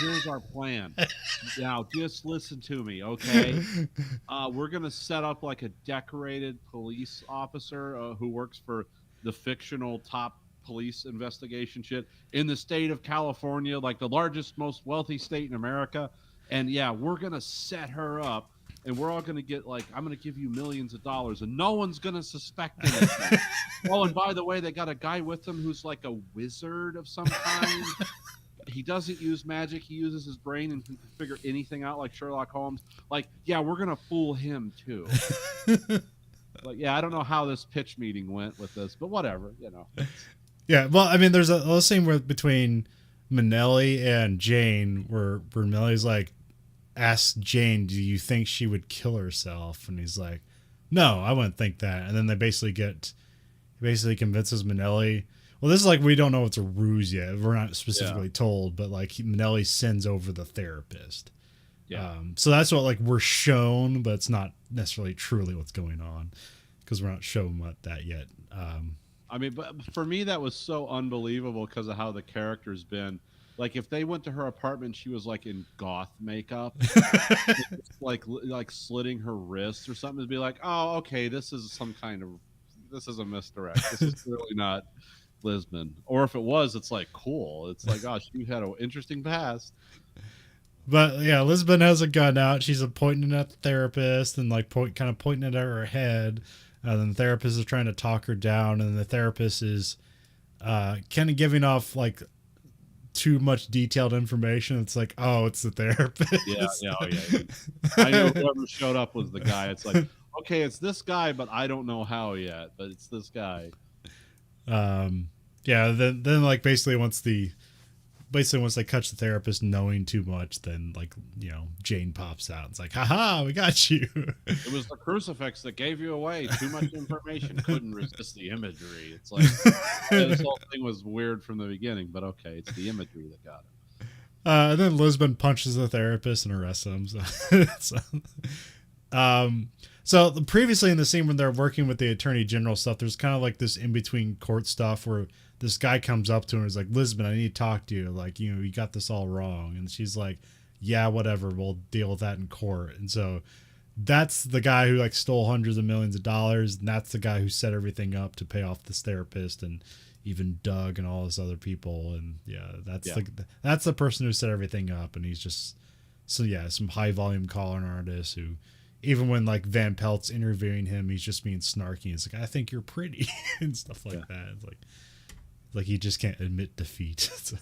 here's our plan. Now, just listen to me, okay? We're going to set up like a decorated police officer who works for the fictional top police investigation shit in the state of California, like the largest, most wealthy state in America. And yeah, we're going to set her up. And we're all going to get like, I'm going to give you millions of dollars and no one's going to suspect anything. Oh, and by the way, they got a guy with them who's like a wizard of some kind. He doesn't use magic. He uses his brain and can figure anything out like Sherlock Holmes. Like, yeah, we're going to fool him too. Like, yeah, I don't know how this pitch meeting went with this, but whatever, Yeah, well, I mean, there's a scene between Manelli and Jane where Manelli's like, asks Jane, do you think she would kill herself? And he's like, no, I wouldn't think that. And then they basically convinces Manelli. Well, this is like, we don't know it's a ruse yet. We're not specifically told, but like Manelli sends over the therapist. Yeah. So that's what like we're shown, but it's not necessarily truly what's going on because we're not shown that yet. I mean, but for me, that was so unbelievable because of how the character's been. Like if they went to her apartment, she was like in goth makeup, like slitting her wrists or something, to be like, oh, okay, this is a misdirect. This is clearly not Lisbon. Or if it was, it's like cool. It's like, gosh, you had an interesting past. But yeah, Lisbon has a gun out. She's pointing at the therapist and like kind of pointing it at her head. And then the therapist is trying to talk her down, and the therapist is kind of giving off like too much detailed information. It's like, oh, it's the therapist. Yeah, oh yeah. I know whoever showed up was the guy. It's like, okay, it's this guy, but I don't know how yet. But it's this guy. Yeah. Then like basically once they catch the therapist knowing too much, then like, you know, Jane pops out. It's like, haha, we got you. It was the crucifix that gave you away. Too much information. Couldn't resist the imagery. It's like this whole thing was weird from the beginning, but okay, it's the imagery that got it. And then Lisbon punches the therapist and arrests him. So previously in the scene when they're working with the attorney general stuff, there's kind of like this in between court stuff where this guy comes up to her and is like, Lisbon, I need to talk to you. Like, you know, you got this all wrong. And she's like, yeah, whatever. We'll deal with that in court. And so that's the guy who like stole hundreds of millions of dollars. And that's the guy who set everything up to pay off this therapist and even Doug and all this other people. And that's the person who set everything up. And he's just, some high volume calling artist who, even when like Van Pelt's interviewing him, he's just being snarky. He's like, I think you're pretty and stuff like that. It's like he just can't admit defeat. So.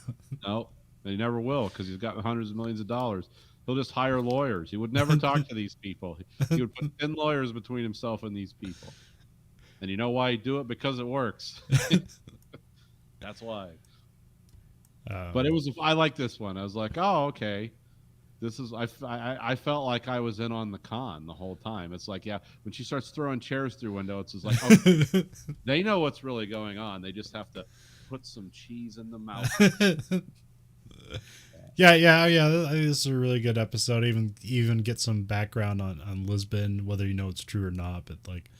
No, he never will, because he's got hundreds of millions of dollars. He'll just hire lawyers. He would never talk to these people. He would put 10 lawyers between himself and these people. And you know why he'd do it? Because it works. That's why. But I like this one. I was like, oh, okay. This is I felt like I was in on the con the whole time. It's like, yeah, when she starts throwing chairs through windows, it's like, oh, they know what's really going on. They just have to put some cheese in the mouth. Yeah. This is a really good episode. Even get some background on Lisbon, whether you know it's true or not. But like,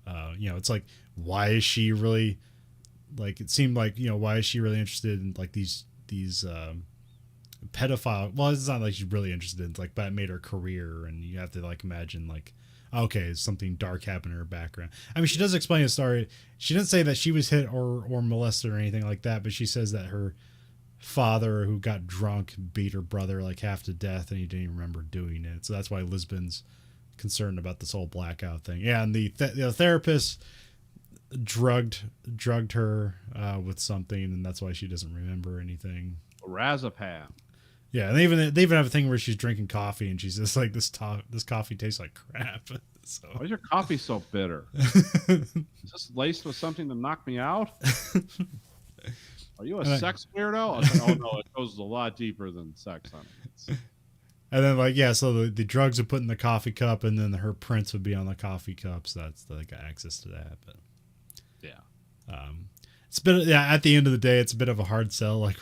it's like, why is she really, like, it seemed like, why is she really interested in like these pedophile? Well, it's not like she's really interested in, like, but it made her career, and you have to like imagine like, okay, something dark happened in her background. I mean, she does explain a story. She didn't say that she was hit or molested or anything like that, but she says that her father, who got drunk, beat her brother like half to death, and he didn't even remember doing it. So that's why Lisbon's concerned about this whole blackout thing. Yeah, and the therapist drugged her with something, and that's why she doesn't remember anything. Razapam. Yeah, and they even have a thing where she's drinking coffee and she's just like, this coffee tastes like crap. So. Why is your coffee so bitter? Is this laced with something to knock me out? Are you a sex weirdo? I was like, oh no, it goes a lot deeper than sex, honey. And then like, yeah, so the drugs are put in the coffee cup, and then her prints would be on the coffee cup, so that's like access to that. But yeah, it's been, at the end of the day, it's a bit of a hard sell, like.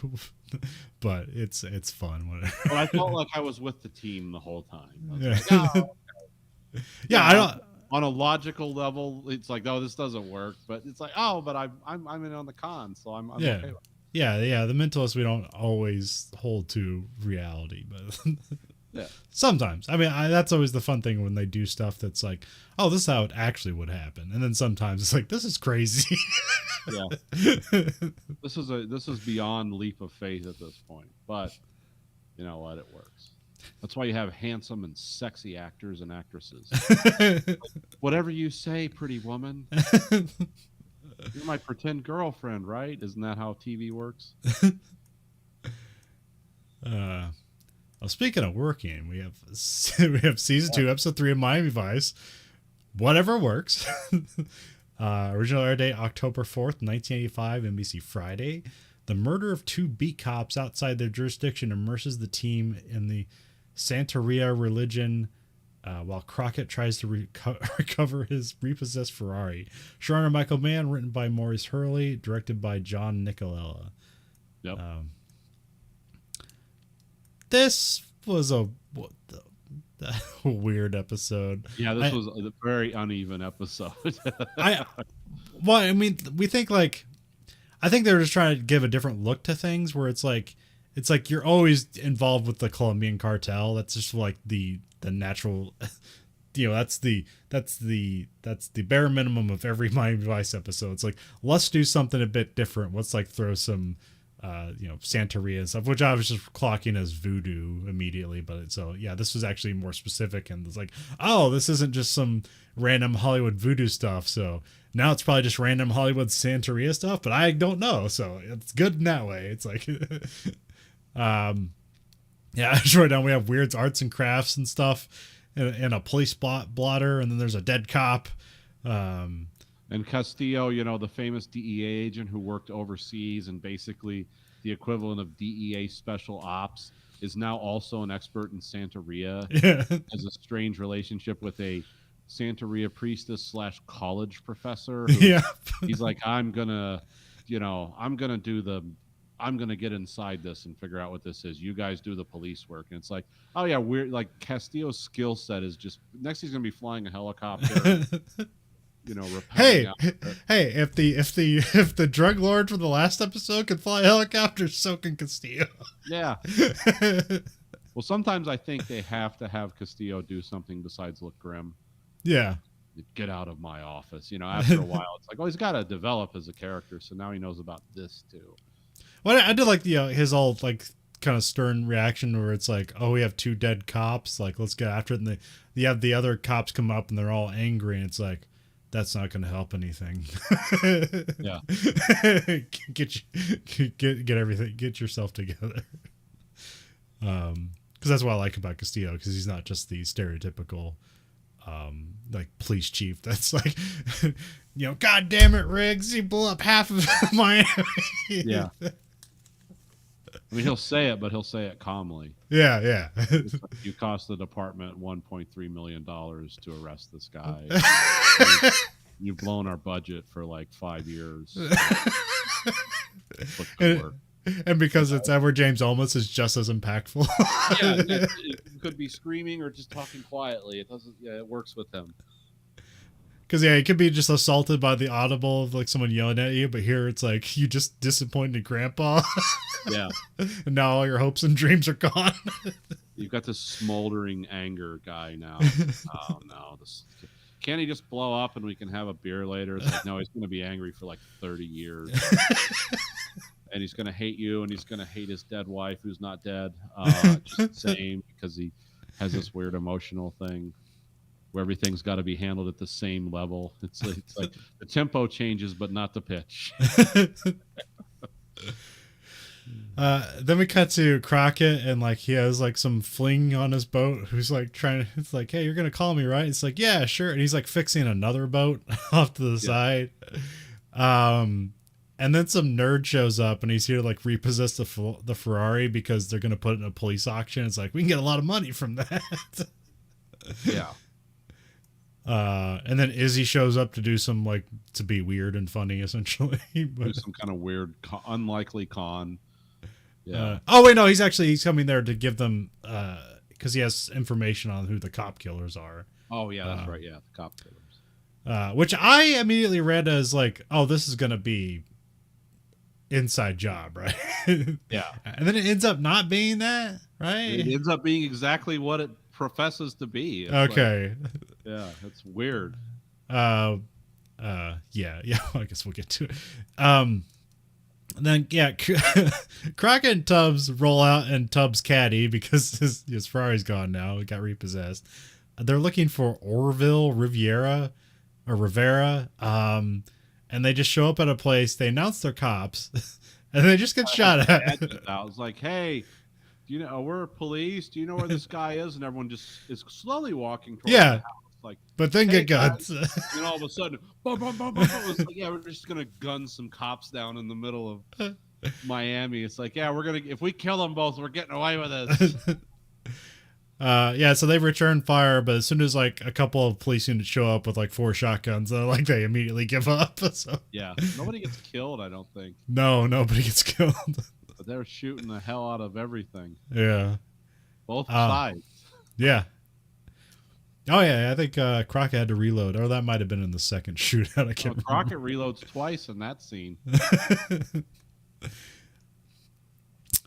But it's fun. Whatever. Well, I felt like I was with the team the whole time. Yeah. Like, oh, okay. Yeah, I don't. On a logical level, it's like, oh, this doesn't work. But it's like, oh, but I'm in on the con, so I'm okay with it. Yeah. The mentalists, we don't always hold to reality, but yeah, sometimes. I mean, that's always the fun thing when they do stuff that's like, oh, this is how it actually would happen, and then sometimes it's like, this is crazy. Yeah, this is beyond leap of faith at this point, but you know what, it works. That's why you have handsome and sexy actors and actresses. Like, whatever you say, pretty woman. You're my pretend girlfriend, right? Isn't that how TV works? Well, speaking of working, we have season 2, episode 3 of Miami Vice. Whatever works. Original air date October 4th, 1985, NBC Friday. The murder of 2 beat cops outside their jurisdiction immerses the team in the Santeria religion while Crockett tries to recover his repossessed Ferrari. Showrunner Michael Mann, written by Maurice Hurley, directed by John Nicolella. Yep. This was a weird episode. Yeah, this was a very uneven episode. I we think like, I think they're just trying to give a different look to things, where it's like you're always involved with the Colombian cartel. That's just like the natural that's the bare minimum of every Miami Vice episode. It's like, let's do something a bit different. Let's like throw some Santeria and stuff, which I was just clocking as voodoo immediately. But so yeah, this was actually more specific, and it's like, oh, this isn't just some random Hollywood voodoo stuff. So now it's probably just random Hollywood Santeria stuff, but I don't know. So it's good in that way. It's like, yeah, I just wrote down we have weird arts and crafts and stuff, and a police blotter, and then there's a dead cop. And Castillo, the famous DEA agent who worked overseas and basically the equivalent of DEA special ops, is now also an expert in Santeria. Yeah. Has a strange relationship with a Santeria priestess / college professor. Yeah. He's like, I'm gonna get inside this and figure out what this is. You guys do the police work. And it's like, oh yeah, we're like, Castillo's skill set is just, next he's gonna be flying a helicopter. Hey, if the drug lord from the last episode could fly a helicopter, so can Castillo. Yeah. Well, sometimes I think they have to have Castillo do something besides look grim. Yeah. Get out of my office. After a while, it's like, oh, he's got to develop as a character, so now he knows about this too. Well, I did like his all like kind of stern reaction where it's like, oh, we have 2 dead cops, like let's get after it, and you have the other cops come up and they're all angry, and it's like, that's not going to help anything. Yeah. get everything, get yourself together. Because that's what I like about Castillo, because he's not just the stereotypical like police chief that's like, God damn it, Riggs, you blew up half of Miami. Yeah. I mean, he'll say it, but he'll say it calmly. Yeah. You cost the department $1.3 million to arrest this guy. You've blown our budget for like 5 years. And because it's Edward James Olmos, is just as impactful. Yeah, it could be screaming or just talking quietly. It doesn't. Yeah, it works with him. Because it could be just assaulted by the audible of like someone yelling at you, but here it's like you just disappointed grandpa. Yeah. And now all your hopes and dreams are gone. You've got this smoldering anger guy now. Oh no, can't he just blow up and we can have a beer later? It's like, no, he's going to be angry for like 30 years. And he's going to hate you, and he's going to hate his dead wife who's not dead. Just the same, because he has this weird emotional thing where everything's got to be handled at the same level. It's like the tempo changes, but not the pitch. Then we cut to Crockett, and like he has like some fling on his boat who's like it's like, hey, you're gonna call me, right? It's like, yeah, sure. And he's like fixing another boat off to the side. And then some nerd shows up, and he's here to like repossess the Ferrari because they're gonna put it in a police auction. It's like, we can get a lot of money from that. Yeah. And then Izzy shows up to do some like to be weird and funny, essentially. Do some kind of weird, unlikely con. Yeah. Oh wait, no, he's coming there to give them because he has information on who the cop killers are. Oh yeah, that's right. Yeah, the cop killers. Which I immediately read as like, oh, this is gonna be inside job, right? Yeah. And then it ends up not being that, right? It ends up being exactly what it professes to be. It's okay. Like, yeah, that's weird. Yeah. I guess we'll get to it. Then yeah, Crockett and Tubbs roll out in Tubbs' caddy because his Ferrari's gone now. It got repossessed. They're looking for Orville Rivera. And they just show up at a place. They announce they're cops, and they just get shot at. I was like, hey, do you know we're police? Do you know where this guy is? And everyone just is slowly walking towards the house. Like, but then hey, get guns. And all of a sudden, boom, boom, boom, boom, boom. It's like, yeah, we're just gonna gun some cops down in the middle of Miami. It's like, yeah, if we kill them both, we're getting away with this. So they return fire, but as soon as like a couple of police units show up with like 4 shotguns, they immediately give up. So yeah, nobody gets killed, I don't think. No, nobody gets killed. But they're shooting the hell out of everything. Yeah, both sides. Yeah. Oh yeah, I think Crockett had to reload, or that might have been in the second shootout. I can't remember. Crockett reloads twice in that scene.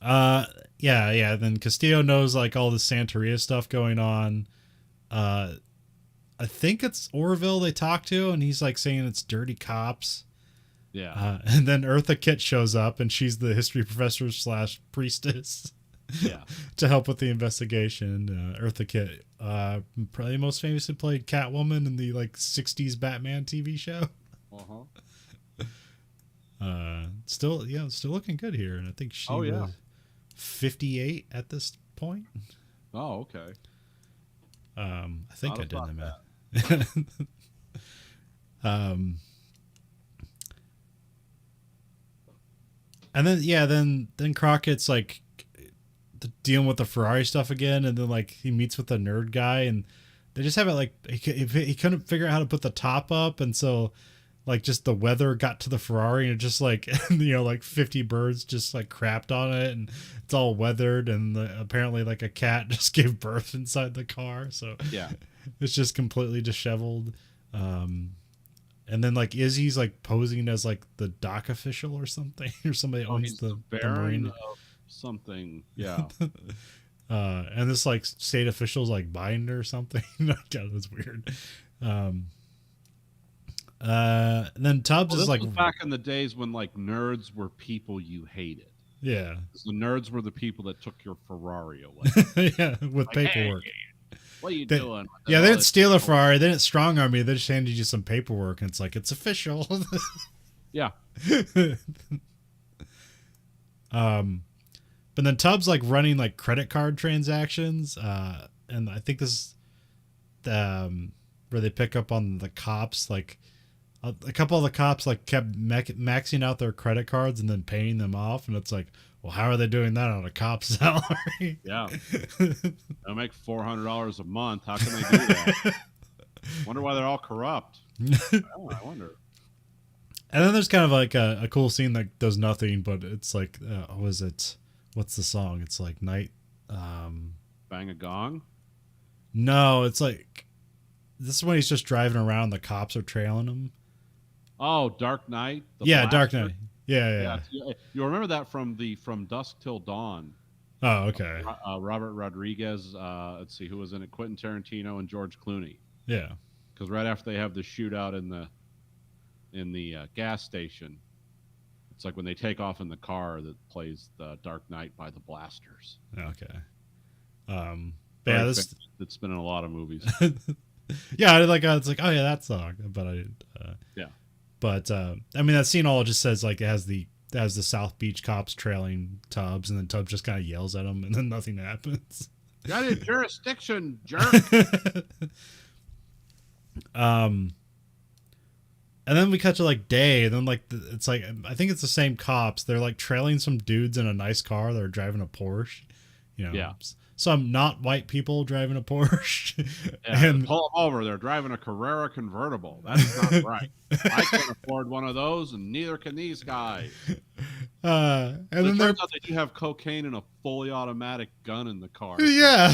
Yeah. Then Castillo knows like all the Santeria stuff going on. I think it's Orville they talk to, and he's like saying it's dirty cops. Yeah. And then Eartha Kitt shows up, and she's the history professor slash priestess. Yeah. To help with the investigation. Eartha Kitt probably most famously played Catwoman in the like 60s Batman TV show. Still looking good here, and I think she was 58 at this point. Oh, okay. I think I did that. And then Crockett's like dealing with the Ferrari stuff again, and then like he meets with the nerd guy, and they just have it like he couldn't figure out how to put the top up, and so like just the weather got to the Ferrari, and it just like like 50 birds just like crapped on it, and it's all weathered, and apparently like a cat just gave birth inside the car, so yeah, it's just completely disheveled. And then like Izzy's like posing as like the dock official or something, or somebody owns the marine of something. Yeah. And this like state official's like buying her or something. God, that's weird. And then Tubbs is like back in the days when like nerds were people you hated. Yeah. The nerds were the people that took your Ferrari away. Yeah, with like, paperwork. Hey, what are you doing? Yeah, they didn't steal a Ferrari. They didn't strong arm you. They just handed you some paperwork, and it's like, it's official. Yeah. But then Tubbs like running like credit card transactions, and I think this where they pick up on the cops. Like a couple of the cops like kept maxing out their credit cards and then paying them off, and it's like, well, how are they doing that on a cop's salary? Yeah, they'll make $400 a month. How can they do that? Wonder why they're all corrupt. I wonder. And then there's kind of like a cool scene that does nothing, but it's like, what's the song? It's like Night. Bang a Gong? No, it's like, this is when he's just driving around. The cops are trailing him. Oh, Dark Knight? Dark Knight. Yeah. You remember that from Dusk Till Dawn. Oh, okay. Robert Rodriguez, let's see, who was in it? Quentin Tarantino and George Clooney. Yeah. Because right after they have the shootout in the gas station, it's like when they take off in the car that plays the Dark Knight by the Blasters. Okay. That's been in a lot of movies. Yeah, it's like, oh yeah, that song, but I didn't. Yeah. But I mean, that scene all just says like it has the South Beach cops trailing Tubbs, and then Tubbs just kind of yells at him, and then nothing happens. Got a jurisdiction, jerk. And then we cut to like day, and then like it's like, I think it's the same cops. They're like trailing some dudes in a nice car. They're driving a Porsche, Yeah. Some not white people driving a Porsche. Yeah, and pull them over. They're driving a Carrera convertible. That's not right. I can't afford one of those, and neither can these guys. And then it turns out they do have cocaine and a fully automatic gun in the car. Yeah.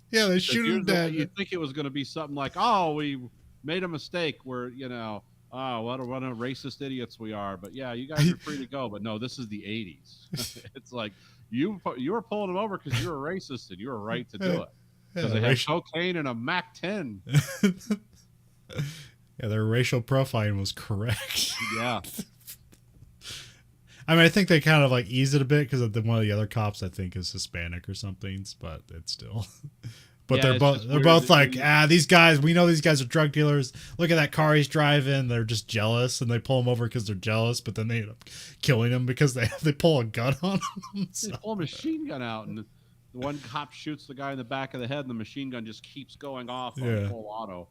Yeah, they shoot him dead. You'd think it was going to be something like, oh, we made a mistake. We're, what a racist idiots we are. But yeah, you guys are free to go. But no, this is the 80s. It's like, you were pulling them over because you're a racist, and you were right to do it. Because they had cocaine and a Mac 10. Yeah, their racial profiling was correct. Yeah. I mean, I think they kind of like ease it a bit because one of the other cops I think is Hispanic or something, but it's still. But yeah, they're both like, these guys, we know these guys are drug dealers. Look at that car he's driving. They're just jealous, and they pull him over because they're jealous. But then they end up killing him because they pull a gun on him. So. They pull a machine gun out, and the one cop shoots the guy in the back of the head, and the machine gun just keeps going off on full auto,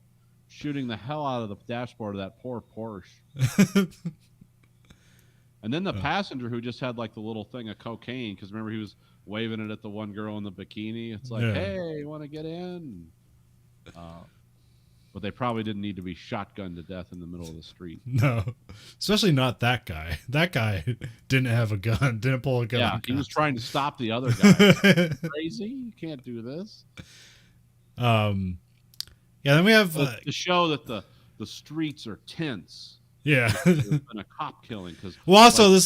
shooting the hell out of the dashboard of that poor Porsche. And then the passenger who just had like the little thing of cocaine, because remember he was waving it at the one girl in the bikini. It's like, hey, you want to get in? But they probably didn't need to be shotgunned to death in the middle of the street. No, especially not that guy. That guy didn't have a gun, didn't pull a gun. Yeah, he was trying to stop the other guy. Crazy? You can't do this. Yeah, then we have to show that the streets are tense. Yeah. There's been a cop killing. Well, also,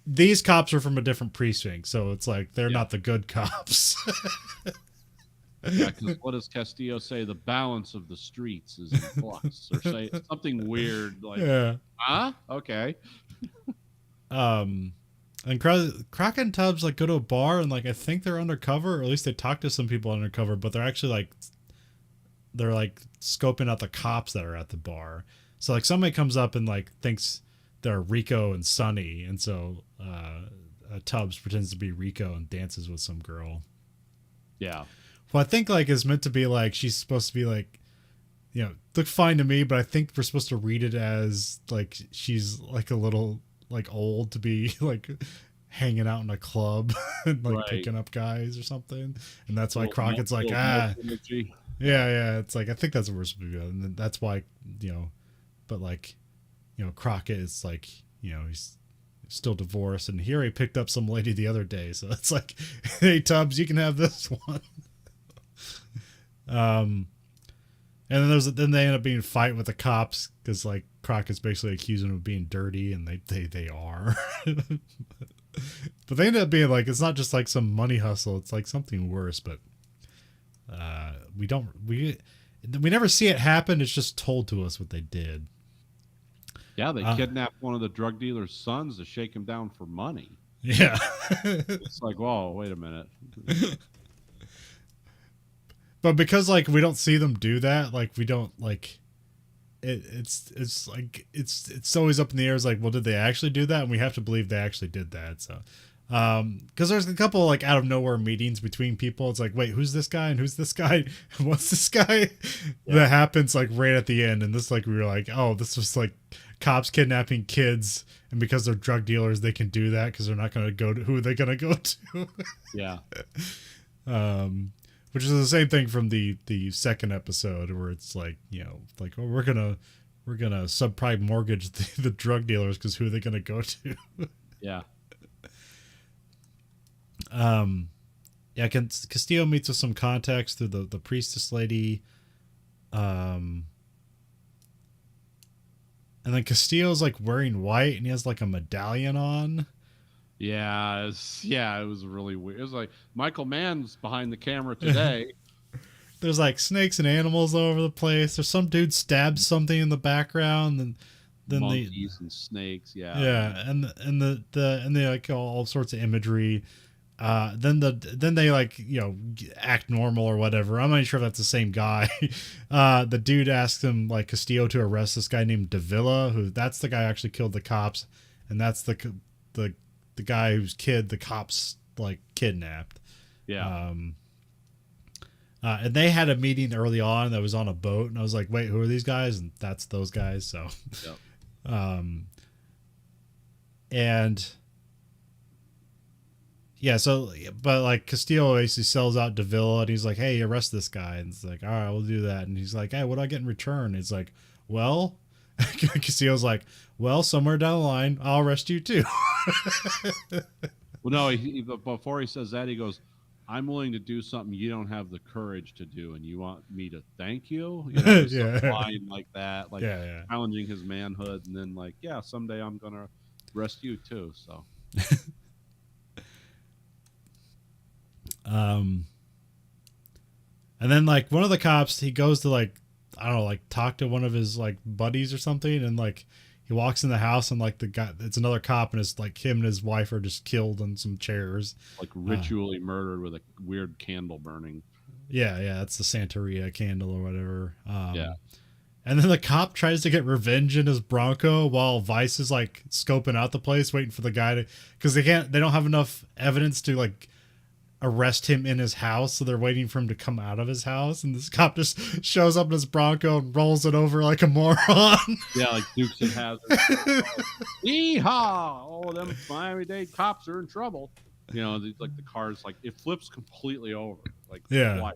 these cops are from a different precinct, so it's like they're not the good cops. Yeah, because what does Castillo say? The balance of the streets is in flux, or say something weird like, Yeah. huh? Okay. And Crockett and Tubbs like go to a bar and like I think they're undercover, or at least they talk to some people undercover, but they're actually like they're like scoping out the cops that are at the bar. So like somebody comes up and like thinks they're Rico and Sonny, and so Tubbs pretends to be Rico and dances with some girl. Yeah. Well, I think like is meant to be like she's supposed to be like, you know, look fine to me, but I think we're supposed to read it as like she's like a little like old to be like hanging out in a club and like Right. picking up guys or something, and that's why Little Crockett's like energy. yeah, it's like I think that's what we're supposed to be doing, and that's why, you know, but like, you know, Crockett is like, you know, he's still divorced, and here he picked up some lady the other day, so it's like, hey Tubbs, you can have this one. And then they end up being fighting with the cops because like Crockett's basically accusing him of being dirty, and they are. But they end up being like, it's not just like some money hustle, it's like something worse. But we never see it happen. It's just told to us what they did. Yeah, they kidnapped one of the drug dealer's sons to shake him down for money. Yeah. It's like, whoa, wait a minute. But because like we don't see them do that, like we don't like it's like it's always up in the air. It's like, well, did they actually do that? And we have to believe they actually did that. So because there's a couple like out of nowhere meetings between people. It's like, wait, who's this guy and who's this guy and what's this guy? Yeah. That happens like right at the end, and this like we were like, oh, this was like cops kidnapping kids, and because they're drug dealers they can do that because they're not going to go to who are they going to go to. Yeah. Which is the same thing from the second episode where it's like, you know, like, oh, we're gonna subprime mortgage the drug dealers because who are they gonna go to? Yeah. Yeah. Castillo meets with some context through the priestess lady, and then Castillo's like wearing white and he has like a medallion on. Yeah, it was really weird. It was like Michael Mann's behind the camera today. There's like snakes and animals all over the place. There's some dude stabs something in the background, and then monkeys and snakes. Yeah, yeah, and they like all sorts of imagery. Then they like, you know, act normal or whatever. I'm not sure if that's the same guy. The dude asked him like Castillo to arrest this guy named Davila, who that's the guy who actually killed the cops, and that's the guy whose kid the cops like kidnapped. Yeah. And they had a meeting early on that was on a boat, and I was like, wait, who are these guys? And that's those guys. So, yep. And yeah, so, but like Castillo basically sells out Davila, and he's like, hey, arrest this guy. And it's like, all right, we'll do that. And he's like, hey, what do I get in return? It's like, well, Castillo's like, well, somewhere down the line, I'll arrest you too. Well, no, before he says that, he goes, I'm willing to do something you don't have the courage to do, and you want me to thank you? You know, yeah. line like that, like challenging his manhood, and then like, yeah, someday I'm going to arrest you too, so. And then like one of the cops, he goes to like, I don't know, like talk to one of his like buddies or something, and like he walks in the house and like the guy, it's another cop, and it's like him and his wife are just killed on some chairs, like ritually murdered with a weird candle burning. Yeah, it's the Santeria candle or whatever. Yeah. And then the cop tries to get revenge in his Bronco while Vice is like scoping out the place, waiting for the guy to, because they don't have enough evidence to like arrest him in his house, so they're waiting for him to come out of his house, and this cop just shows up in his Bronco and rolls it over like a moron. Yeah, like Dukes and Hazzard. Yee-haw! Oh, them Miami-Dade cops are in trouble. You know, like the car's like, it flips completely over. Like, yeah.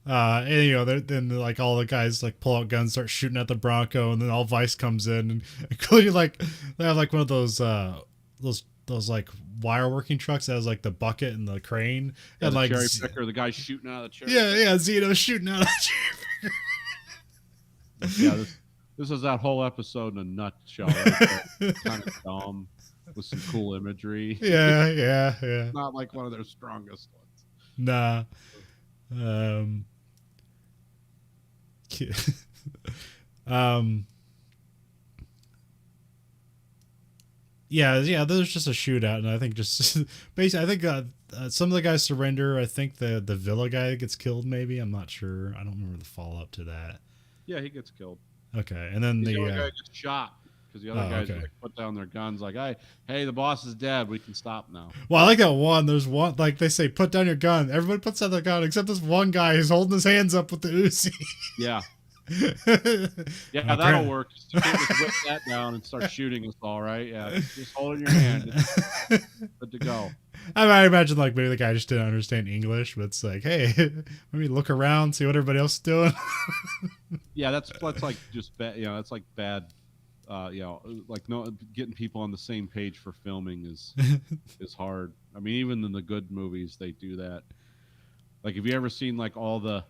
And you know, then like all the guys like pull out guns, start shooting at the Bronco, and then all Vice comes in, and including like they have like one of those like wire working trucks that has like the bucket and the crane, yeah, and the like cherry picker, the guy shooting out of the cherry. Yeah, Zeno's shooting out of the cherry picker. Yeah, this is that whole episode in a nutshell. Right? Kind of dumb with some cool imagery. Yeah. Not like one of their strongest ones. Nah. Um, um, yeah. There's just a shootout, and I think just basically, I think some of the guys surrender. I think the villa guy gets killed. Maybe I'm not sure. I don't remember the follow up to that. Yeah, he gets killed. Okay, and then He's the the only guy who gets shot because the other guys okay. like put down their guns, like, hey, the boss is dead. We can stop now. Well, I like that one. There's one like they say, put down your gun. Everybody puts down their gun except this one guy who's holding his hands up with the Uzi. Yeah. Yeah, that'll work. You can't just whip that down and start shooting us all, right? Yeah, just hold it in your hand. It's good to go. I imagine like maybe the guy just didn't understand English, but it's like, hey, maybe look around, see what everybody else is doing. Yeah, that's like just bad. You know, that's like bad. Like getting people on the same page for filming is hard. I mean, even in the good movies, they do that. Like, have you ever seen like all the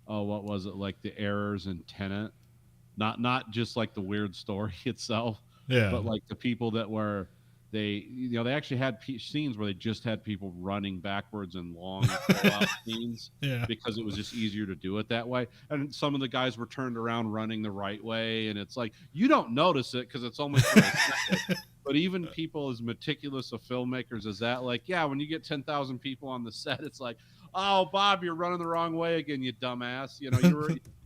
what was it, like the errors in Tenet? Not just like the weird story itself, Yeah. but like the people that were they actually had scenes where they just had people running backwards in long pull-out scenes because it was just easier to do it that way. And some of the guys were turned around running the right way, and it's like you don't notice it because it's only for a second. But even people as meticulous of filmmakers as that, like, yeah, when you get 10,000 people on the set, it's like, oh, Bob, you're running the wrong way again, you dumbass. You know,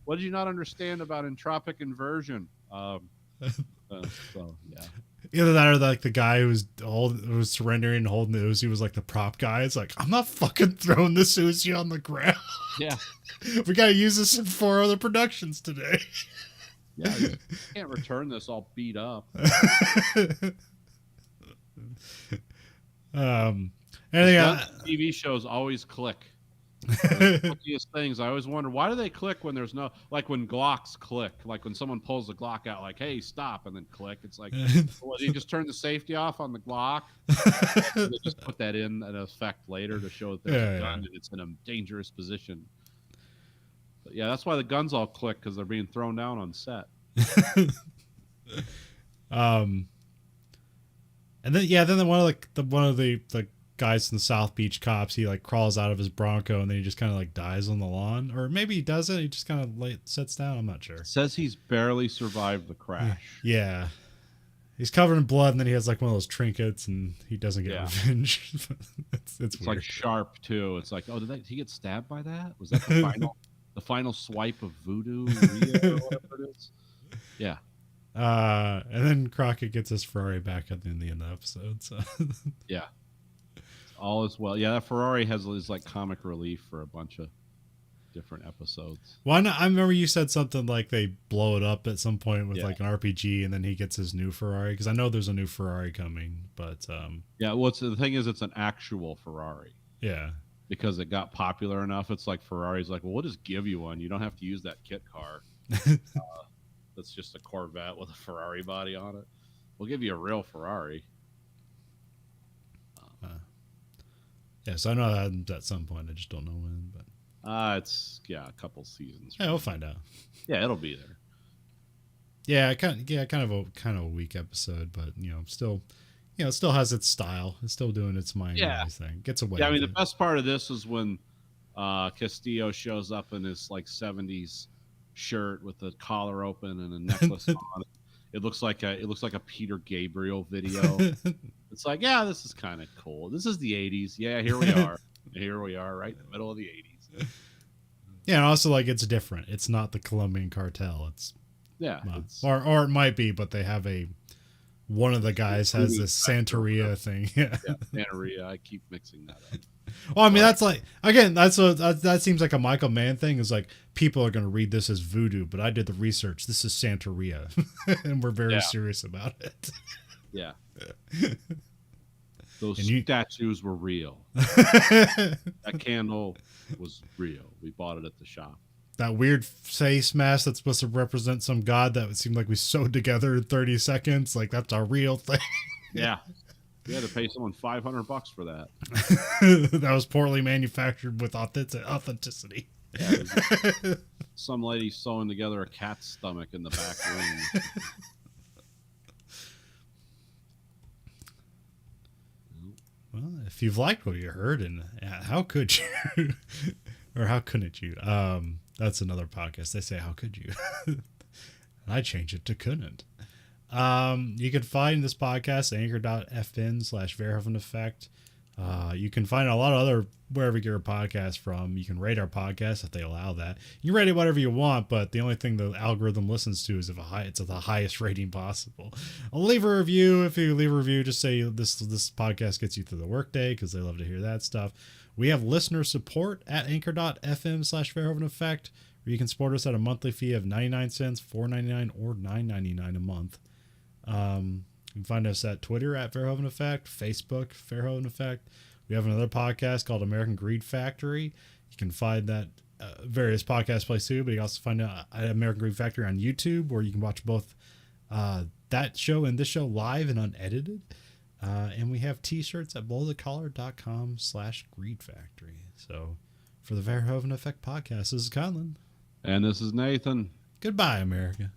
what did you not understand about entropic inversion? So yeah. Either that or like the guy who was surrendering and holding the Uzi was like the prop guy. It's like, I'm not fucking throwing this Uzi on the ground. Yeah. We got to use this in 4 other productions today. Yeah, you can't return this all beat up. TV shows always click. The luckiest things. I always wonder, why do they click when there's no, like when Glocks click, like when someone pulls the Glock out, like, hey, stop, and then click. It's like, well, you just turn the safety off on the Glock. They just put that in an effect later to show that there's a gun and it's in a dangerous position. But yeah, that's why the guns all click, because they're being thrown down on set. And then one of the guys in the South Beach cops, he like crawls out of his Bronco and then he just kind of like dies on the lawn, or maybe he doesn't. He just kind of sits down. I'm not sure. It says he's barely survived the crash. Yeah, he's covered in blood, and then he has like one of those trinkets, and he doesn't get revenge. it's like sharp too. It's like, oh, did he get stabbed by that? Was that the final swipe of voodoo Rio, or whatever it is? Yeah. And then Crockett gets his Ferrari back at the end of the episode. So yeah. All is well. Yeah, that Ferrari is like comic relief for a bunch of different episodes. Why not? I remember you said something like they blow it up at some point with like an RPG, and then he gets his new Ferrari, because I know there's a new Ferrari coming. But yeah, well, the thing is, it's an actual Ferrari. Yeah, because it got popular enough. It's like Ferrari's like, well, we'll just give you one. You don't have to use that kit car. That's just a Corvette with a Ferrari body on it. We'll give you a real Ferrari. Yes, I know that at some point. I just don't know when. But it's a couple seasons. Yeah, we'll find out. Yeah, it'll be there. Yeah, kind of a weak episode, but still has its style. It's still doing its Miami thing. Gets away. Yeah, I mean, the best part of this is when Castillo shows up in his like 70s shirt with the collar open and a necklace on. It looks like a Peter Gabriel video. It's like, yeah, this is kind of cool. This is the 80s. Yeah, here we are. Here we are, right in the middle of the 80s. Yeah, and also like it's different. It's not the Colombian cartel. It's or it might be, but they have one of the guys has this Santeria thing. Yeah, Santeria. I keep mixing that up. Well, I mean, that's like, again, that seems like a Michael Mann thing. Is like, people are going to read this as voodoo, but I did the research. This is Santeria, and we're very serious about it. Yeah. Those statues were real. That candle was real. We bought it at the shop. That weird face mask that's supposed to represent some god that would seem like we sewed together in 30 seconds. Like, that's a real thing. Yeah. We had to pay someone $500 for that. That was poorly manufactured with authenticity. Yeah, some lady sewing together a cat's stomach in the back room. Well, if you've liked what you heard, and how could you? Or how couldn't you? That's another podcast. They say, how could you? And I change it to couldn't. You can find this podcast at anchor.fn/Verhoeven Effect. You can find a lot of other wherever you get your podcast from. You can rate our podcast if they allow that. You can rate it whatever you want, but the only thing the algorithm listens to is if it's at the highest rating possible. I'll leave a review. If you leave a review, just say this podcast gets you through the workday, because they love to hear that stuff. We have listener support at anchor.fm/Verhoeven Effect, where you can support us at a monthly fee of 99 cents, $4.99, or $9.99 a month. You can find us at Twitter at Verhoeven Effect, Facebook, Verhoeven Effect. We have another podcast called American Greed Factory. You can find that various podcast places too, but you can also find American Greed Factory on YouTube, where you can watch both that show and this show live and unedited. And we have t-shirts at blowthecollar.com/Greed Factory. So for the Verhoeven Effect podcast, this is Conlon. And this is Nathan. Goodbye, America.